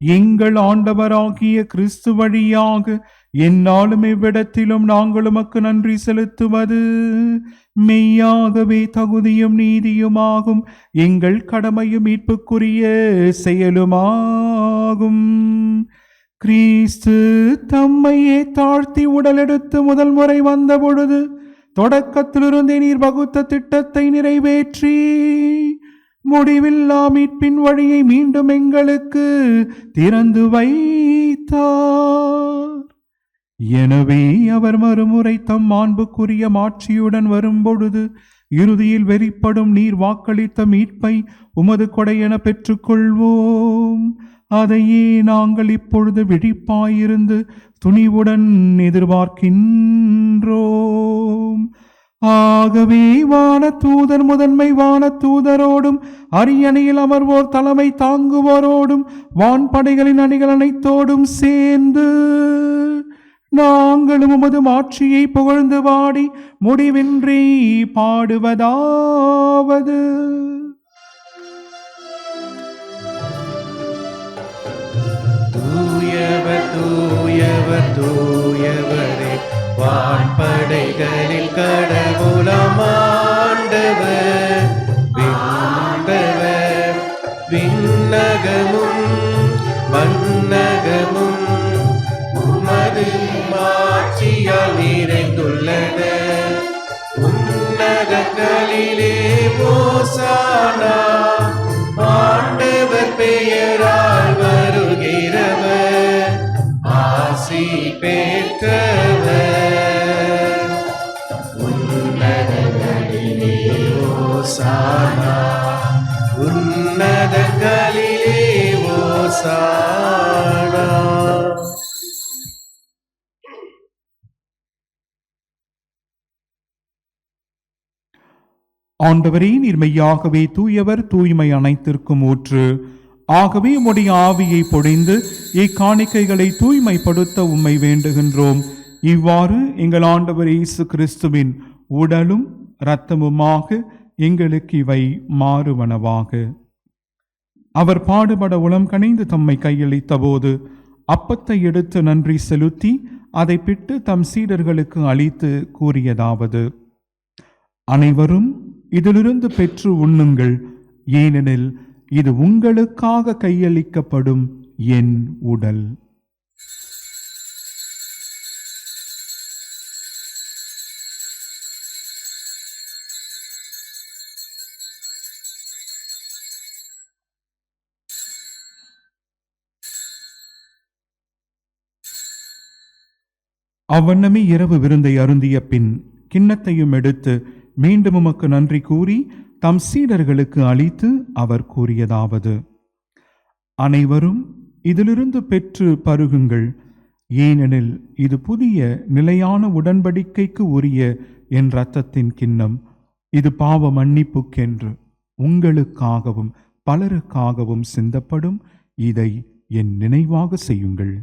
எங்கள் ஆண்டவராகிய கிறிஸ்து வழியாக எந்நாளும் இவ்விடத்திலும் நாங்கள் உமக்கு நன்றி செலுத்துவது மெய்யாகவே தகுதியும் நீதியுமாகும். எங்கள் கடமையும் மீட்புக்குரிய செயலுமாகும். கிறிஸ்து தம்மையே தாழ்த்தி உடலெடுத்து முதல் முறை வந்த பொழுது தொடக்கத்திலிருந்தே நீர் வகுத்த திட்டத்தை நிறைவேற்றி முடிவில்லா மீட்பின் வழியை மீண்டும் எங்களுக்கு திறந்து வைத்தார். எனவே அவர் மறுமுறை தம் மாண்புக்குரிய மாட்சியுடன் வரும்பொழுது இறுதியில் வெளிப்படும் நீர் வாக்களித்த மீட்பை உமது கொடையென பெற்றுக்கொள்வோம். அதையே நாங்கள் இப்பொழுது விழிப்பாயிருந்து துணிவுடன் எதிர்பார்க்கின்றோம். ஆகவே வானதூதர் முதன்மை வானதூதரோடும் அரியணையில் அமர்வோர் தலைமை தாங்குவோரோடும் வான்படைகளின் அணிகள் அனைத்தோடும் சேர்ந்து நாங்களும் உமது மாட்சியை புகழ்ந்து பாடி முடிவின்றி பாடுவதாவது: தூயவர் தூயவர் தூயவரே, வான்படைகளில் கடவுளாம் ஆண்டவர். விண்ணவர் விண்ணகமும் மண்ணகமும் உமது மாட்சியால் நிறைந்துள்ளன. உன்னதங்களிலே ஓசானா, ஆண்டவர் பெயரால் வருகிறவர் ஆசி பெற்றவர். உன்னதங்களிலே ஓசானா, உன்னதங்களிலே ஓசானா. ஆண்டவரே, நீர் மெய்யாகவே தூயவர், தூய்மை அனைத்திற்கும் ஊற்று. ஆகவே உம்முடைய ஆவியை பொழிந்து இக்காணிக்கைகளை தூய்மைப்படுத்த உம்மை வேண்டுகின்றோம். இவ்வாறு எங்கள் ஆண்டவர் இயேசு கிறிஸ்துவின் உடலும் இரத்தமுமாக எங்களுக்கு இவை மாறுவனவாக. அவர் பாடுபட உளம் கனிந்து தம்மை கையளித்த போது அப்பத்தை எடுத்து நன்றி செலுத்தி அதை பிட்டு தம் சீடர்களுக்கு அளித்து கூறியதாவது: அனைவரும் இதிலிருந்து பெற்று உண்ணுங்கள், ஏனெனில் இது உங்களுக்காக கையளிக்கப்படும் என் உடல். அவ்வண்ணமே இரவு விருந்தை அருந்திய பின் கிண்ணத்தையும் எடுத்து மீண்டும் உமக்கு நன்றி கூறி தம் சீடர்களுக்கு அளித்து அவர் கூறியதாவது: அனைவரும் இதிலிருந்து பெற்று பருகுங்கள், ஏனெனில் இது புதிய நிலையான உடன்படிக்கைக்கு உரிய என் இரத்தத்தின் கிண்ணம். இது பாவ மன்னிப்புக்கென்று உங்களுக்காகவும் பலருக்காகவும் சிந்தப்படும். இதை என் நினைவாக செய்யுங்கள்.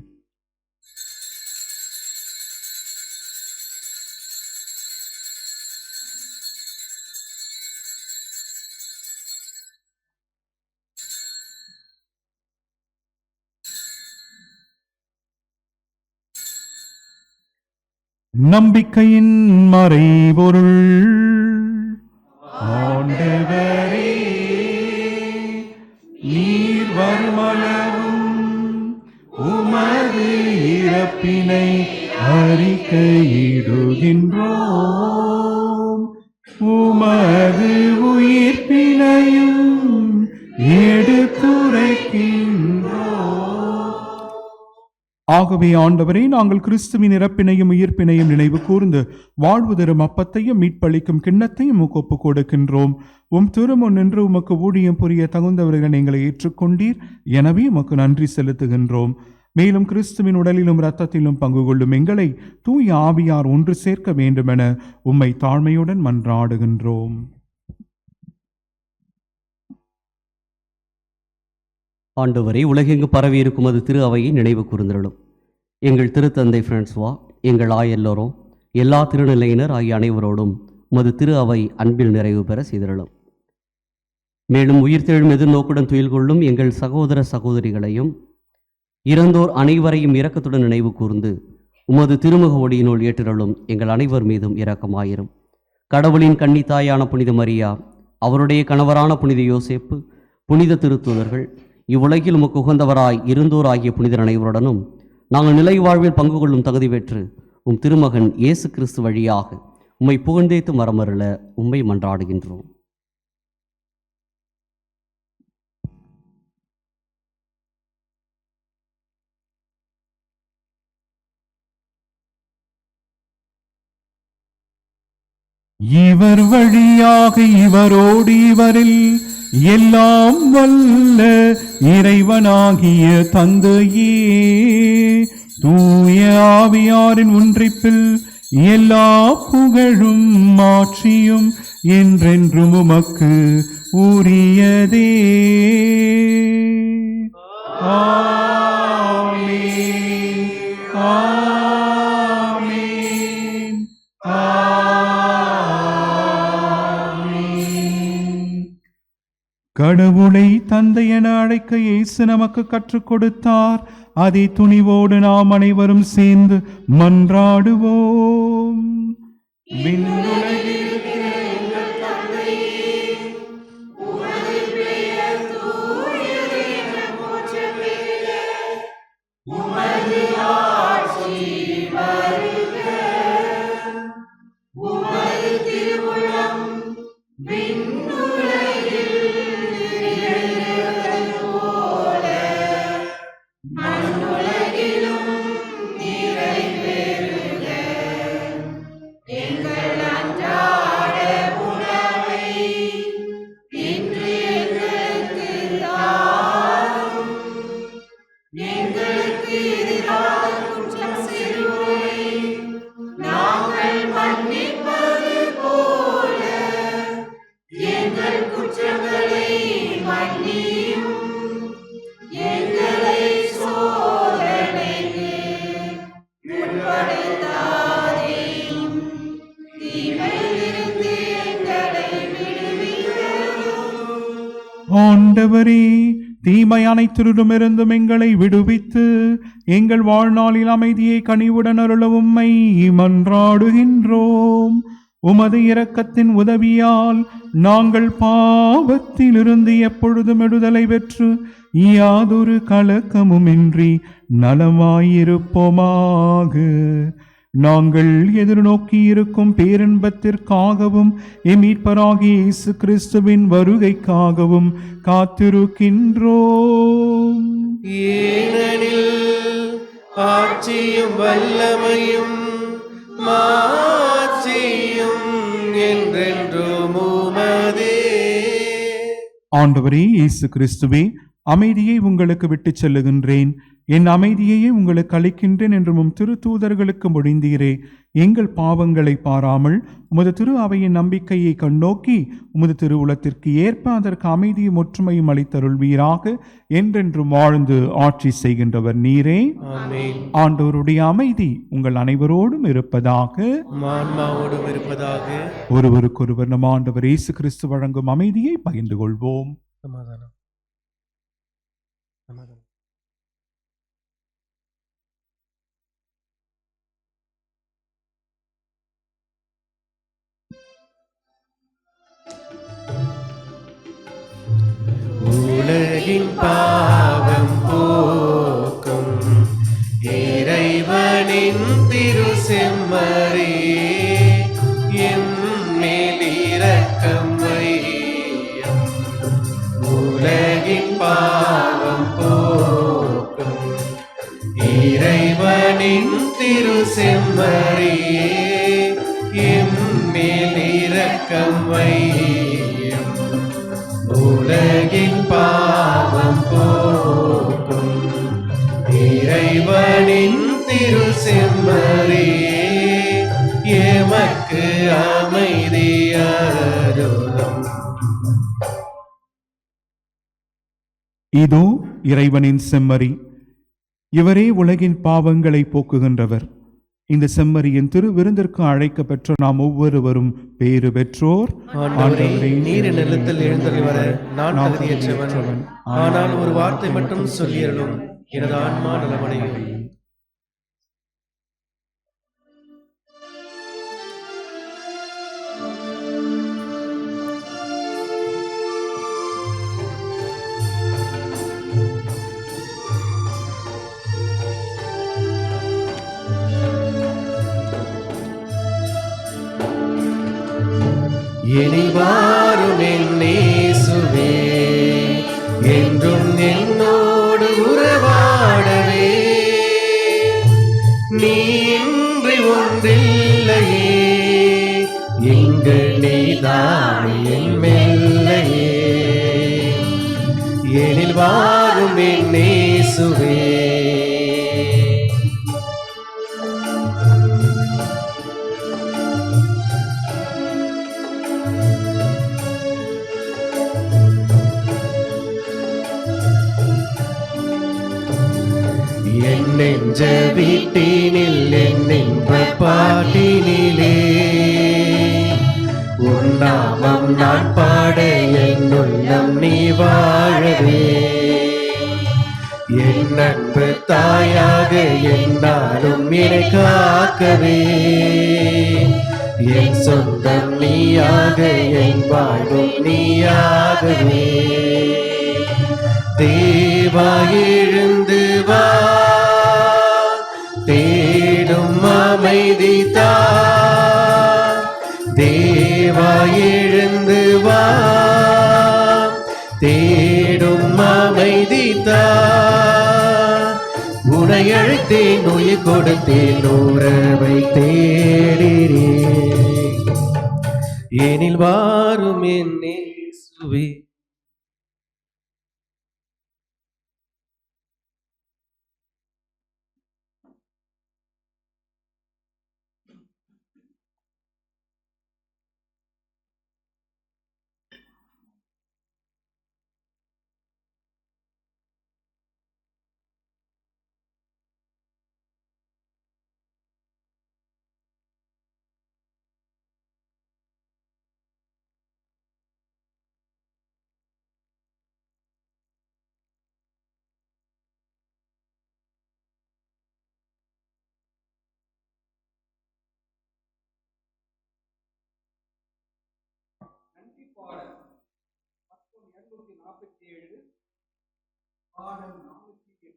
நம்பிக்கையின் மறைபொருள். ஆண்டவரே, நீர் வருமளவும் உமது இறப்பினை அறிக்கையிடுகின்றோம், உமது உயிர்ப்பினையும் எடுத்துரைக்கின்றோம். ஆகவே ஆண்டவரே, நாங்கள் கிறிஸ்துவின் இறப்பினையும் உயிர்ப்பினையும் நினைவு கூர்ந்து வாழ்வு தரும் அப்பத்தையும் மீட்பளிக்கும் கிண்ணத்தையும் உமக்கு ஒப்புக் கொடுக்கின்றோம். உம் திருமுன் நின்று உமக்கு ஊழியம் புரிய தகுந்தவர்கள் எங்களை ஏற்றுக்கொண்டீர். எனவே உமக்கு நன்றி செலுத்துகின்றோம். மேலும் கிறிஸ்துவின் உடலிலும் இரத்தத்திலும் பங்கு கொள்ளும் எங்களை தூய ஆவியார் ஒன்று சேர்க்க வேண்டுமென உம்மை தாழ்மையுடன் மன்றாடுகின்றோம். ஆண்டவரே, உலகெங்கு பரவி இருக்கும் அது திரு அவையை நினைவு கூர்ந்தருளும். எங்கள் திருத்தந்தை பிரான்சுவா, எங்கள் எல்லோரும், எல்லா திருநிலையினர் ஆகிய அனைவரோடும் உமது திரு அவை அன்பில் நிறைவு பெற செய்திருளும். மேலும் உயிர்த்தெழும் எதிர்நோக்குடன் துயில் கொள்ளும் எங்கள் சகோதர சகோதரிகளையும் இறந்தோர் அனைவரையும் இரக்கத்துடன் நினைவு கூர்ந்து உமது திருமுக ஒளியினுள் ஏற்றிருளும் எங்கள் அனைவர் மீதும் இரக்கமாயிரும். கடவுளின் கன்னித்தாயான புனித மரியா, அவருடைய கணவரான புனித யோசேப்பு, புனித திருத்தூதர்கள், இவ்வுலகில் உமக்கு உகந்தவராய் இருந்தோர் ஆகிய புனிதர் அனைவருடனும் நாங்கள் நிலை வாழ்வில் பங்கு கொள்ளும் தகுதி பெற்று உம் திருமகன் இயேசு கிறிஸ்து வழியாக உம்மை புகழ்ந்தேத்து மரமருள உம்மை மன்றாடுகின்றோம். இவர் வழியாக இவரோடு இவரில் எல்லாம் வல்ல இறைவனாகிய தந்தையே, தூய ஆவியாரின் ஒன்றிப்பில் எல்லா புகழும் மாட்சியும் என்றென்றும் உமக்கு உரியதே. ஆமென், ஆமென், ஆமென். கடவுளை தந்தை என அழைக்க இயேசு நமக்கு கற்றுக் கொடுத்தார். அதை துணிவோடு நாம் அனைவரும் சேர்ந்து மன்றாடுவோம். விண்ணுலகில் இருக்கிற எங்கள் தந்தையே, உமது பெயர் தூயது என போற்றப் பெறுக. உமது ஆட்சி வருக. உமது திருவுளம் விண்ணுலகில் நிறைவேறுவது போல மண்ணுலகிலும் நிறைவேறுக. எங்கள் அன்றாட உணவை இன்று எங்களுக்கு தாரும். எங்களுக்கு எதிராக குற்றம் செய்வோரை நாங்கள் மன்னிப்பது போல எங்கள் குற்றங்களை மன்னியும். எங்களை சோதனைக்கு உட்படுத்தாதேயும். தீமையிலிருந்து எங்களை விடுவித்தருளும். ஆண்டவரே, தீமை அனைத்திலுமிருந்தும் எங்களை விடுவித்து எங்கள் வாழ்நாளில் அமைதியை கனிவுடன் அருள உம்மை மன்றாடுகின்றோம். உமது இரக்கத்தின் உதவியால் நாங்கள் பாவத்திலிருந்து எப்பொழுதும் விடுதலை பெற்று யாதொரு கலக்கமுமின்றி நலமாயிருப்போமாக. நாங்கள் எதிர்நோக்கி இருக்கும் பேரின்பத்திற்காகவும் மீட்பராகிய இயேசு கிறிஸ்துவின் வருகைக்காகவும் காத்திருக்கின்றோம். ஏனெனில் ஆட்சியும் வல்லமையும் மாட்சியும் என்றென்றும் உமதே. ஆண்டவரே இயேசு கிறிஸ்துவே, அமைதியை உங்களுக்கு விட்டுச் செல்லுகின்றேன். என் அமைதியையே உங்களுக்கு அளிக்கின்றேன் என்று உம் திருத்தூதர்களுக்கு மொழிந்தீரே. எங்கள் பாவங்களை பாராமல் உமது திரு அவையின் நம்பிக்கையை கண்ணோக்கி உமது திருவுளத்திற்கு ஏற்ப அதற்கு அமைதியும் ஒற்றுமையும் அளித்தருள்வீராக. என்றென்றும் வாழ்ந்து ஆட்சி செய்கின்றவர் நீரே. ஆமென். ஆண்டவருடைய அமைதி உங்கள் அனைவரோடும் இருப்பதாக. உம் ஆன்மாவோடும் இருப்பதாக. ஒருவருக்கொருவர் நம் ஆண்டவர் இயேசு கிறிஸ்து வழங்கும் அமைதியை பகிர்ந்து கொள்வோம். சமாதானம். சமாதானம். உலகின் பாவம் போக்கும் இறைவனின் திரு செம்மறி எம்மேல் இரக்கம் வையும். உலகின் பாவம் போக்கும் இறைவனின் திரு செம்மறி எம்மேல் இரக்கம் வையும். உலகின் பாவம் போக்கும் இறைவனின் திரு செம்மறியே எமக்கு அமைதி அருளும். இதோ இறைவனின் செம்மறி, இவரே உலகின் பாவங்களை போக்குகின்றவர். இந்த செம்மறியின் திரு விருந்திற்கு அழைக்க பெற்ற நாம் ஒவ்வொருவரும் பேறு பெற்றோர். ஆண்டவரே, நீர் என் இல்லத்தில் எழுந்தருளி வர நான் தகுதியற்றவன். ஆனால் ஒரு வார்த்தை மட்டும் சொல்லியருளும், எனது ஆன்மா நலமடையும். எனிவாரும் என் இயேசுவே, என்றும் என்னோடு உறவாடவே. நீ இன்றி ஒன்றில்லையே, இங்கு நீதானே என் மெல்லையே. எனில் வாரும் என் இயேசுவே. என் நெஞ்ச வீட்டினில் என் இன்ப பாட்டினிலே உன் நாமம் நான் பாட என் உள்ளம் நீ வாழவே. என் அன்பு தாயாக என்னாலும் என்னை காக்கவே. என் சொந்தம் நீயாக என் வாழ்வும் நீயாகவே. தேவா எழுந்து வா, தேடும் அமைதி தா. தேவா எழுந்து வா, தேடும் அமைதி தா. உனை அழைத்தேன், உயிர் கொடுத்தேன், உறவை தேடினேன். எனில் வாரும் என் இயேசுவே. நன்றி பாடல் பக்கம் 247 பாடல் 408.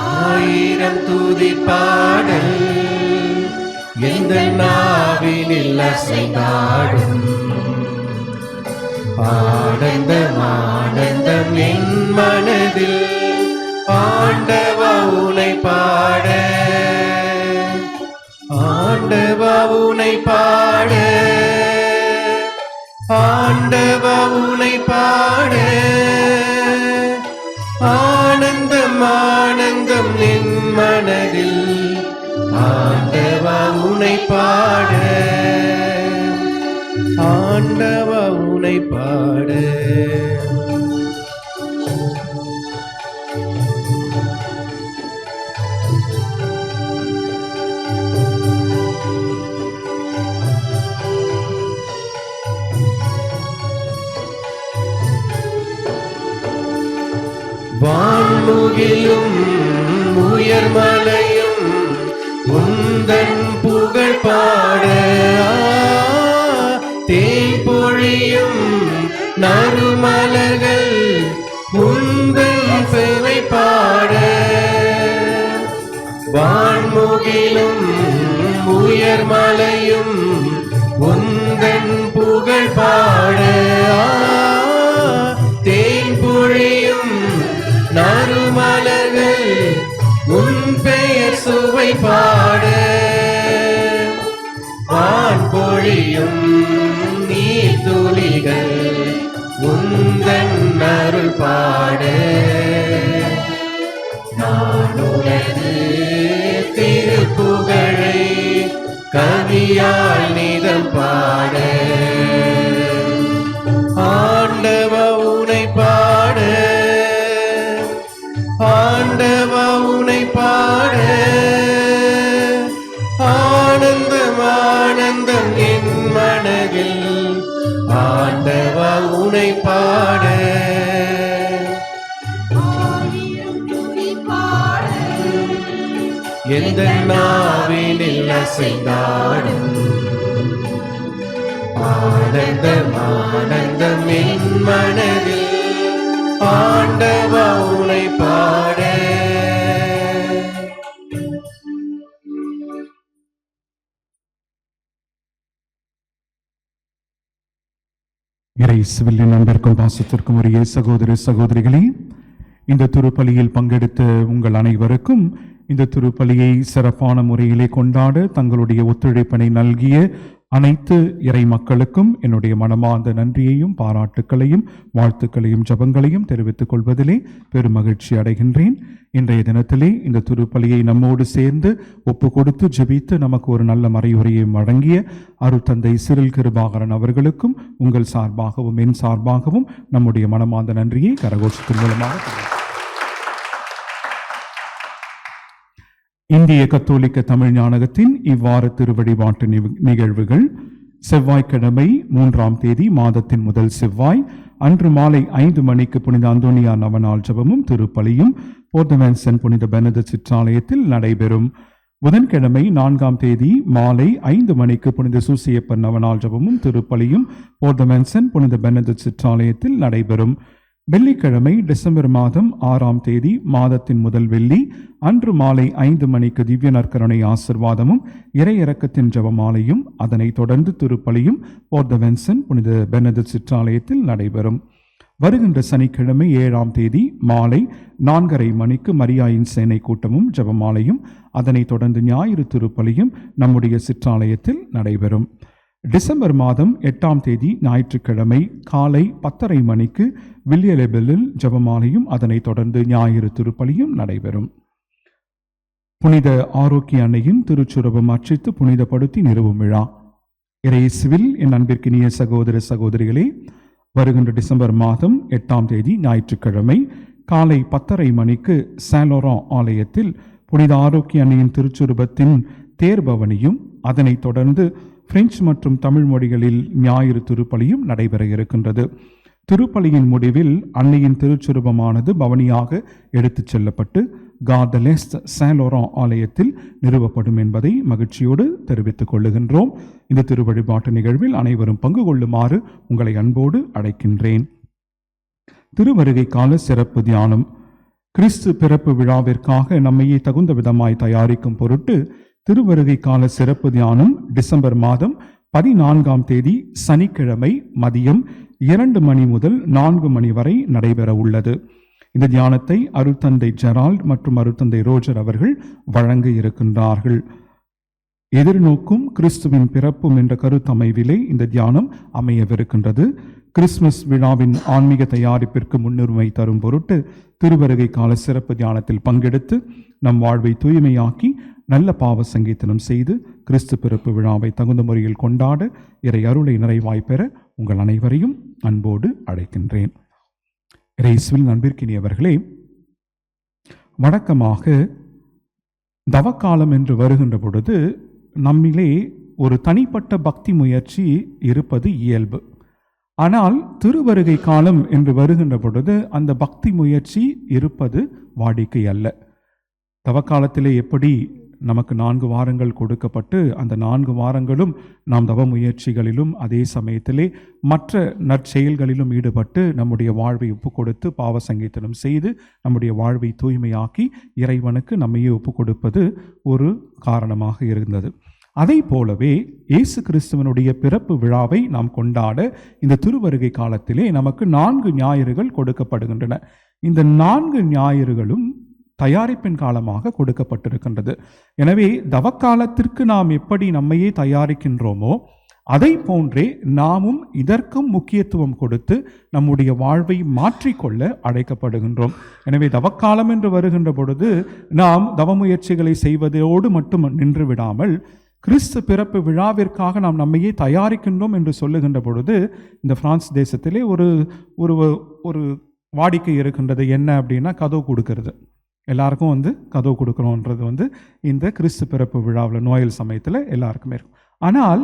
ஆயிரம் துதி பாடல் எந்த நாவினில் அசைந்தாடும். ஆனந்தம் ஆனந்தம் என் மனதில் ஆண்டவா உனை பாட, ஆண்டவா உனை பாட, ஆண்டவா உனை பாட. ஆனந்தம் ஆனந்தம் என் மனதில் ஆண்டவா உனை பாட, ஆண்டவா உனை பாட. வான்முகிலும் உயர்மலையும் உந்தன் புகழ் பாட, தேன் பொழியும் நறுமலர்கள் உந்தன் சேவை பாட. வான்முகிலும் உயர்மலையும் உந்தன் புகழ் பாட, தேன் பொழியும் நறுமலர்கள் உன் பெயர் சுவை பாட. வான் பொழியும் நீர் துளிகள் உந்தன் அருள் பாட. நான் உனது திருப்புகழை கவியால் நிதம் பாட. ஆண்டவா உனை பாட, ஆண்டவா உனை பாட. ஆனந்தம் ஆனந்தம் என் மனதில் ஆண்டவா உனை பாட. எந்த நாவினில் அசைந்தாடும் ஆனந்தம் ஆனந்தம் என் மனதில் ஆண்டவா உனை பாட. இறைசுவில் நண்பர்க்கும் பாசத்திற்கும் உரிய சகோதர சகோதரிகளே, இந்த திருப்பலியில் பங்கெடுத்த உங்கள் அனைவருக்கும் இந்த திருப்பலியை சிறப்பான முறையிலே கொண்டாட தங்களுடைய ஒத்துழைப்பினை நல்கிய அனைத்து இறை மக்களுக்கும் என்னுடைய மனமார்ந்த நன்றியையும் பாராட்டுக்களையும் வாழ்த்துக்களையும் ஜபங்களையும் தெரிவித்துக் கொள்வதிலே பெரும் மகிழ்ச்சி அடைகின்றேன். இன்றைய தினத்திலே இந்த திருப்பலியை நம்மோடு சேர்ந்து ஒப்பு கொடுத்து ஜெபித்து நமக்கு ஒரு நல்ல மறையுரையை வழங்கிய அருட்தந்தை சிறில் கிருபாகரன் அவர்களுக்கும் உங்கள் சார்பாகவும் என் சார்பாகவும் நம்முடைய மனமார்ந்த நன்றியை கரகோஷத்தின் மூலமாக இந்திய கத்தோலிக்க தமிழ் ஞானகத்தின் இவ்வார திருவழிபாட்டு நிகழ்வுகள் செவ்வாய்க்கிழமை 3ஆம் தேதி மாதத்தின் முதல் செவ்வாய் அன்று மாலை 5 மணிக்கு புனித அந்தோனியா நவநாள் ஜெபமும் திருப்பலியும் போர்தமேன்சன் புனித பெனடிக்ட் சிற்றாலயத்தில் நடைபெறும். புதன்கிழமை 4ஆம் தேதி மாலை 5 மணிக்கு புனித சூசியப்பர் நவநாள் ஜெபமும் திருப்பலியும் போர்தமேன்சன் புனித பெனடிக்ட் சிற்றாலயத்தில் நடைபெறும். வெள்ளிக்கிழமை டிசம்பர் மாதம் 6ஆம் தேதி மாதத்தின் முதல் வெள்ளி அன்று மாலை 5 மணிக்கு திவ்ய நற்கருணை ஆசிர்வாதமும் இறையிறக்கத்தின் ஜெபமாலையும் அதனைத் தொடர்ந்து திருப்பலியும் போர்தவென்சன் புனித பெனடிக்ட் சிற்றாலயத்தில் நடைபெறும். வருகின்ற சனிக்கிழமை 7ஆம் தேதி மாலை 4:30 மணிக்கு மரியாயின் சேனை கூட்டமும் ஜெபமாலையும் அதனைத் தொடர்ந்து ஞாயிறு திருப்பலியும் நம்முடைய சிற்றாலயத்தில் நடைபெறும். டிசம்பர் மாதம் 8ஆம் தேதி ஞாயிற்றுக்கிழமை காலை 10:30 மணிக்கு வில்லியலெபெல்லில் ஜெபமாலையும் அதனைத் தொடர்ந்து ஞாயிறு திருப்பலியும் நடைபெறும். புனித ஆரோக்கிய அன்னையின் திருச்சுரபம் அர்ச்சித்து புனிதப்படுத்தி நிறுவும் விழா. இறையேசுவில் என் அன்பிற்கினிய சகோதர சகோதரிகளே, வருகின்ற டிசம்பர் மாதம் 8ஆம் தேதி ஞாயிற்றுக்கிழமை காலை 10:30 மணிக்கு சாலோரான் ஆலயத்தில் புனித ஆரோக்கிய அன்னையின் திருச்சுரபத்தின் தேர்பவனியும் அதனைத் தொடர்ந்து பிரெஞ்சு மற்றும் தமிழ் மொழிகளில் ஞாயிறு திருப்பலியும் நடைபெற இருக்கின்றது. திருப்பலியின் முடிவில் அன்னையின் திருச்சுரூபமானது பவனியாக எடுத்துச் செல்லப்பட்டு கார்தலெஸ்ட் சாலோரான் ஆலயத்தில் நிறுவப்படும் என்பதை மகிழ்ச்சியோடு தெரிவித்துக் கொள்ளுகின்றோம். இந்த திருவழிபாட்டு நிகழ்வில் அனைவரும் பங்கு கொள்ளுமாறு உங்களை அன்போடு அழைக்கின்றேன். திருவருகை கால சிறப்பு தியானம். கிறிஸ்து பிறப்பு விழாவிற்காக நம்மையே தகுந்த விதமாய் தயாரிக்கும் பொருட்டு திருவருகை கால சிறப்பு தியானம் டிசம்பர் மாதம் 14ஆம் தேதி சனிக்கிழமை மதியம் 2 மணி முதல் 4 மணி வரை நடைபெற உள்ளது. இந்த தியானத்தை அருட்தந்தை ஜெரால்ட் மற்றும் அருட்தந்தை ரோஜர் அவர்கள் வழங்க இருக்கின்றார்கள். எதிர்நோக்கும் கிறிஸ்துவின் பிறப்பும் என்ற கருத்தமைவிலே இந்த தியானம் அமையவிருக்கின்றது. கிறிஸ்துமஸ் விழாவின் ஆன்மீக தயாரிப்பிற்கு முன்னுரிமை தரும் பொருட்டு திருவருகை கால சிறப்பு தியானத்தில் பங்கெடுத்து நம் வாழ்வை தூய்மையாக்கி நல்ல பாவ சங்கீதனம் செய்து கிறிஸ்து பிறப்பு விழாவை தகுந்த முறையில் கொண்டாட இறை அருளை நிறைவாய் பெற உங்கள் அனைவரையும் அன்போடு அழைக்கின்றேன். இயேசுவில் அன்பிற்கினியவர்களே, வழக்கமாக தவக்காலம் என்று வருகின்ற பொழுது நம்மிலே ஒரு தனிப்பட்ட பக்தி முயற்சி இருப்பது இயல்பு. ஆனால் திருவருகை காலம் என்று வருகின்ற பொழுது அந்த பக்தி முயற்சி இருப்பது வாடிக்கை அல்ல. தவக்காலத்திலே எப்படி நமக்கு 4 வாரங்கள் கொடுக்கப்பட்டு அந்த 4 வாரங்களும் நாம் தவ முயற்சிகளிலும் அதே சமயத்திலே மற்ற நற்செயல்களிலும் ஈடுபட்டு நம்முடைய வாழ்வை ஒப்பு கொடுத்து பாவ சங்கீதனம் செய்து நம்முடைய வாழ்வை தூய்மையாக்கி இறைவனுக்கு நம்மையே ஒப்பு கொடுப்பது ஒரு காரணமாக இருந்தது. அதை போலவே இயேசு கிறிஸ்துவனுடைய பிறப்பு விழாவை நாம் கொண்டாட இந்த திருவருகை காலத்திலே நமக்கு 4 ஞாயிறுகள் கொடுக்கப்படுகின்றன. இந்த 4 ஞாயிறுகளும் தயாரிப்பின் காலமாக கொடுக்கப்பட்டிருக்கின்றது. எனவே தவக்காலத்திற்கு நாம் எப்படி நம்மையே தயாரிக்கின்றோமோ அதை போன்றே நாமும் இதற்கும் முக்கியத்துவம் கொடுத்து நம்முடைய வாழ்வை மாற்றிக்கொள்ள அழைக்கப்படுகின்றோம். எனவே தவக்காலம் என்று வருகின்ற பொழுது நாம் தவ முயற்சிகளை செய்வதோடு மட்டும் நின்று விடாமல் கிறிஸ்து பிறப்பு விழாவிற்காக நாம் நம்மையே தயாரிக்கின்றோம் என்று சொல்லுகின்ற பொழுது இந்த பிரான்ஸ் தேசத்திலே ஒரு ஒரு வாடிக்கை இருக்கின்றது. என்ன அப்படின்னா, கதவு கொடுக்கறது. எல்லாருக்கும் கதவு கொடுக்குறோன்றது இந்த கிறிஸ்து பிறப்பு விழாவில் நோயல் சமயத்தில் எல்லாருக்குமே இருக்கும். ஆனால்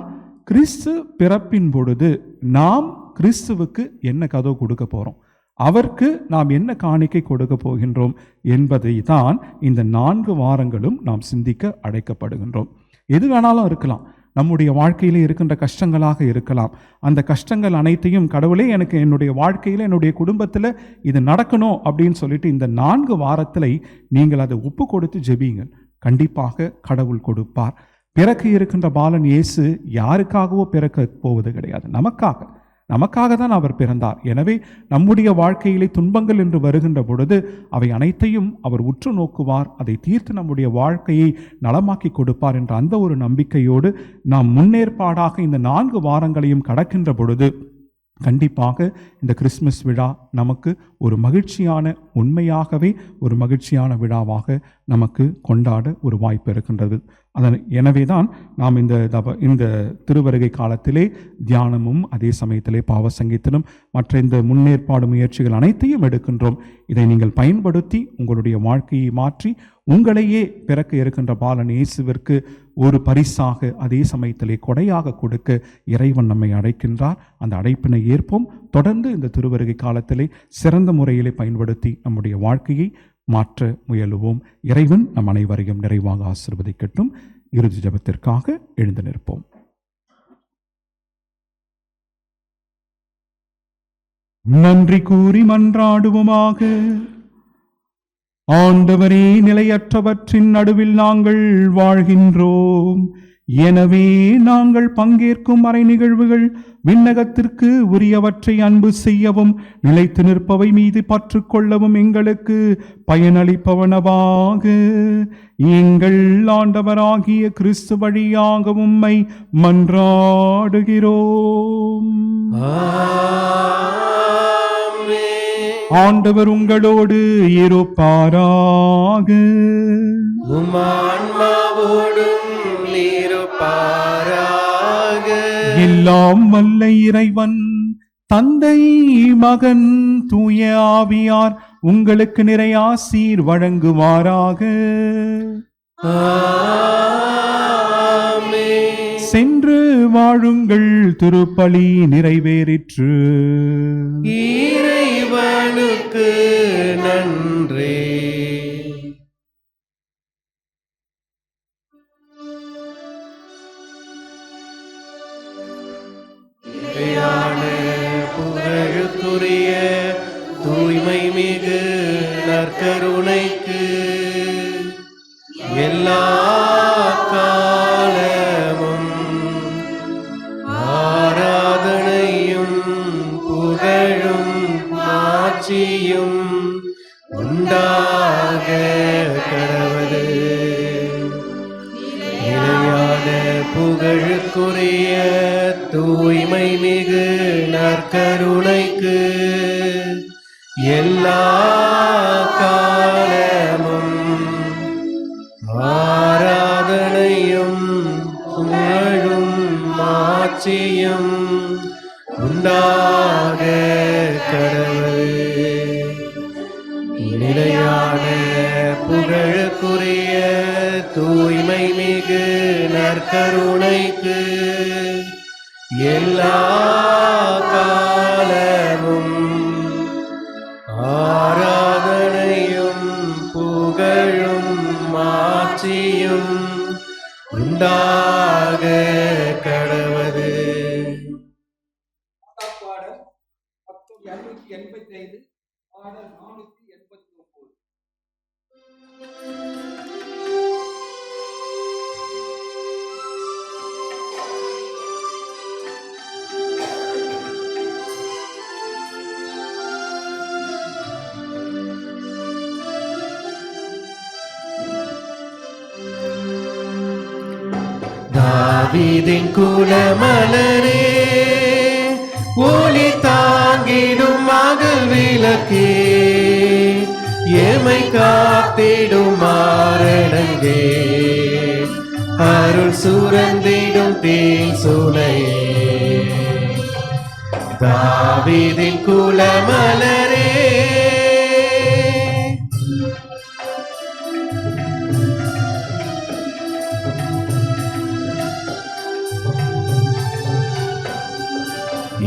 கிறிஸ்து பிறப்பின் பொழுது நாம் கிறிஸ்துவுக்கு என்ன கதவு கொடுக்க போகிறோம், அவருக்கு நாம் என்ன காணிக்கை கொடுக்க போகின்றோம் என்பதை தான் இந்த 4 வாரங்களும் நாம் சிந்திக்க அழைக்கப்படுகின்றோம். எது வேணாலும் இருக்கலாம். நம்முடைய வாழ்க்கையிலே இருக்கின்ற கஷ்டங்களாக இருக்கலாம். அந்த கஷ்டங்கள் அனைத்தையும் கடவுளே எனக்கு என்னுடைய வாழ்க்கையில் என்னுடைய குடும்பத்தில் இது நடக்கணும் அப்படின்னு சொல்லிட்டு இந்த 4 வாரத்தில் நீங்கள் அதை ஒப்பு கொடுத்து ஜெபியுங்கள். கண்டிப்பாக கடவுள் கொடுப்பார். பிறக்க இருக்கின்ற பாலன் இயேசு யாருக்காகவோ பிறக்க போவது கிடையாது, நமக்காக தான் அவர் பிறந்தார். எனவே நம்முடைய வாழ்க்கையிலே துன்பங்கள் என்று வருகின்ற பொழுது அவை அனைத்தையும் அவர் உற்று நோக்குவார், அதை தீர்த்து நம்முடைய வாழ்க்கையை நலமாக்கி கொடுப்பார் என்ற அந்த ஒரு நம்பிக்கையோடு நாம் முன்னேற்பாடாக இந்த 4 வாரங்களையும் கடக்கின்ற பொழுது கண்டிப்பாக இந்த கிறிஸ்துமஸ் விழா நமக்கு ஒரு மகிழ்ச்சியான, உண்மையாகவே ஒரு மகிழ்ச்சியான விழாவாக நமக்கு கொண்டாட ஒரு வாய்ப்பு இருக்கின்றது. எனவே தான் நாம் இந்த திருவருகை காலத்திலே தியானமும் அதே சமயத்திலே பாவ சங்கீதனும் மற்ற இந்த முன்னேற்பாடு முயற்சிகள் அனைத்தையும் எடுக்கின்றோம். இதை நீங்கள் பயன்படுத்தி உங்களுடைய வாழ்க்கையை மாற்றி உங்களையே பிறக்க இருக்கின்ற பாலன் இயேசுவிற்கு ஒரு பரிசாக அதே சமயத்திலே கொடையாக கொடுக்க இறைவன் நம்மை அழைக்கின்றார். அந்த அழைப்பினை ஏற்போம். தொடர்ந்து இந்த திருவருகை காலத்திலே சிறந்த முறையிலே பயன்படுத்தி நம்முடைய வாழ்க்கையை மாற்ற முயலுவோம். இறைவன் நம் அனைவரையும் நிறைவாக ஆசீர்வதிக்கட்டும். இறுதி ஜெபத்திற்காக எழுந்து நிற்போம். நன்றி கூறி மன்றாடுவோமாக. ஆண்டவரே, நிலையற்றவற்றின் நடுவில் நாங்கள் வாழ்கின்றோம். எனவே நாங்கள் பங்கேற்கும் மறை நிகழ்வுகள் விண்ணகத்திற்கு உரியவற்றை அன்பு செய்யவும் நிலைத்து நிற்பவை மீது பற்று கொள்ளவும் எங்களுக்கு பயனளிப்பவனவாக எங்கள் ஆண்டவராகிய கிறிஸ்து வழியாக உம்மை மன்றாடுகிறோம். ஆண்டவர் உங்களோடு இருப்பாராக. எல்லாம் வல்ல இறைவன் தந்தை, மகன், தூய ஆவியார் உங்களுக்கு நிறைய ஆசீர் வழங்குவாராக. சென்று வாழுங்கள், திருப்பலி நிறைவேறிற்று. இறைவனுக்கு நன்றி. புகழுக்குரிய தூய்மை மிகு நற்கருணைக்கு எல்லா காலமும் ஆராதனையும் கடவது. நிலையான புகழுக்குரிய தூய்மை மிகு நற்கருணைக்கு எல்லா காலமும் ஆராதனையும் புகழும் மாட்சியும் உண்டாக கடவது. நிலையான புகழுக்குரிய தூய்மை மிகு நற்கருணைக்கு எல்லா காலமும் ஆராதனையும் புகழும் மாட்சியும் உண்டாக கடவது. பாடல் 285 பாடல் 489. தாவீதின் குலமலரே, ஒளி தாங்கிடும் மகள் விளக்கே, எமை காத்திடும் மாரணங்கே, அருள் சுரந்திடும் தேன் சுனையே. தாவீதின் குலமலரே,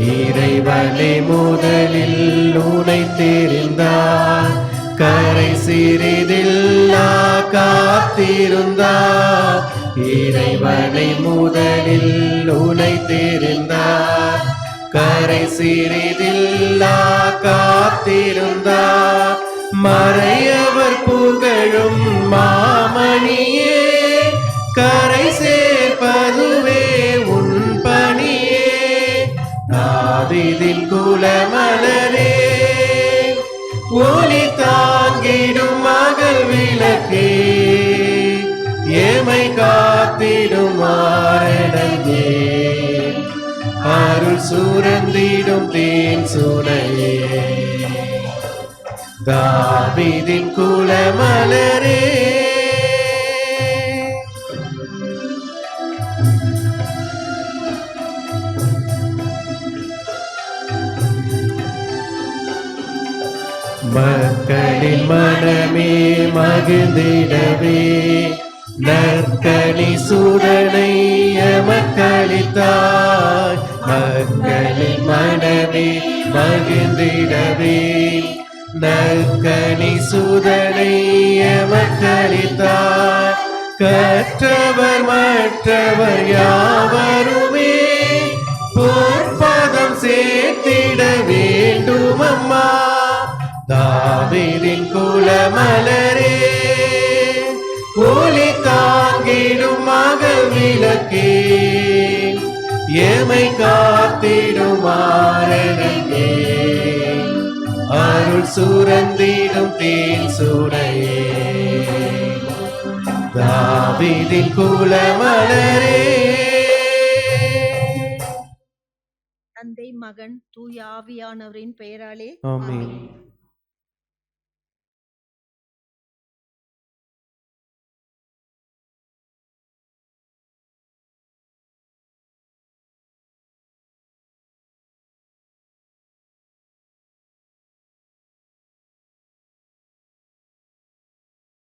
இறைவனை முதலில் உனை தெரிந்தார், கரை சிறிதில்லா காத்திருந்தார். இறைவனை முதலில் உனை தெரிந்தார், கரை சிறிதில்லா காத்திருந்தார். மறையவர் புகழும் மாமணியே, கரை சேர்ப்பதுவே உன் பணியே. தாவீதின் குலமலரே, ஒளி தாங்கிடும் மகள் விளக்கே, எமை காத்திடும் மாரணங்கே, அருள் சுரந்திடும் தேன் சுனையே. தாவீதின் குலமலரே, மக்களின் மனமே மகிழ்ந்திடவே, நற்கனி சூதனை எமக்களித்தாய். மக்களின் மனமே மகிழ்ந்திடவே, நற்கனி சூதனை எமக்களித்தாய். கற்றவர் மற்றவர் யாவருமே பொற்பதம் சேர்த்திட வேண்டும் அம்மா. தாவீதின் குலமலரே, ஒளி தாங்கிடும் மகள் விளக்கே, எமை காத்திடும் மாரணங்கே, அருள் சுரந்திடும் தேன் சுனையே. தாவீதின் குலமலரே. தந்தை மகன் தூய ஆவியானவரின் பெயராலே ஆமென்.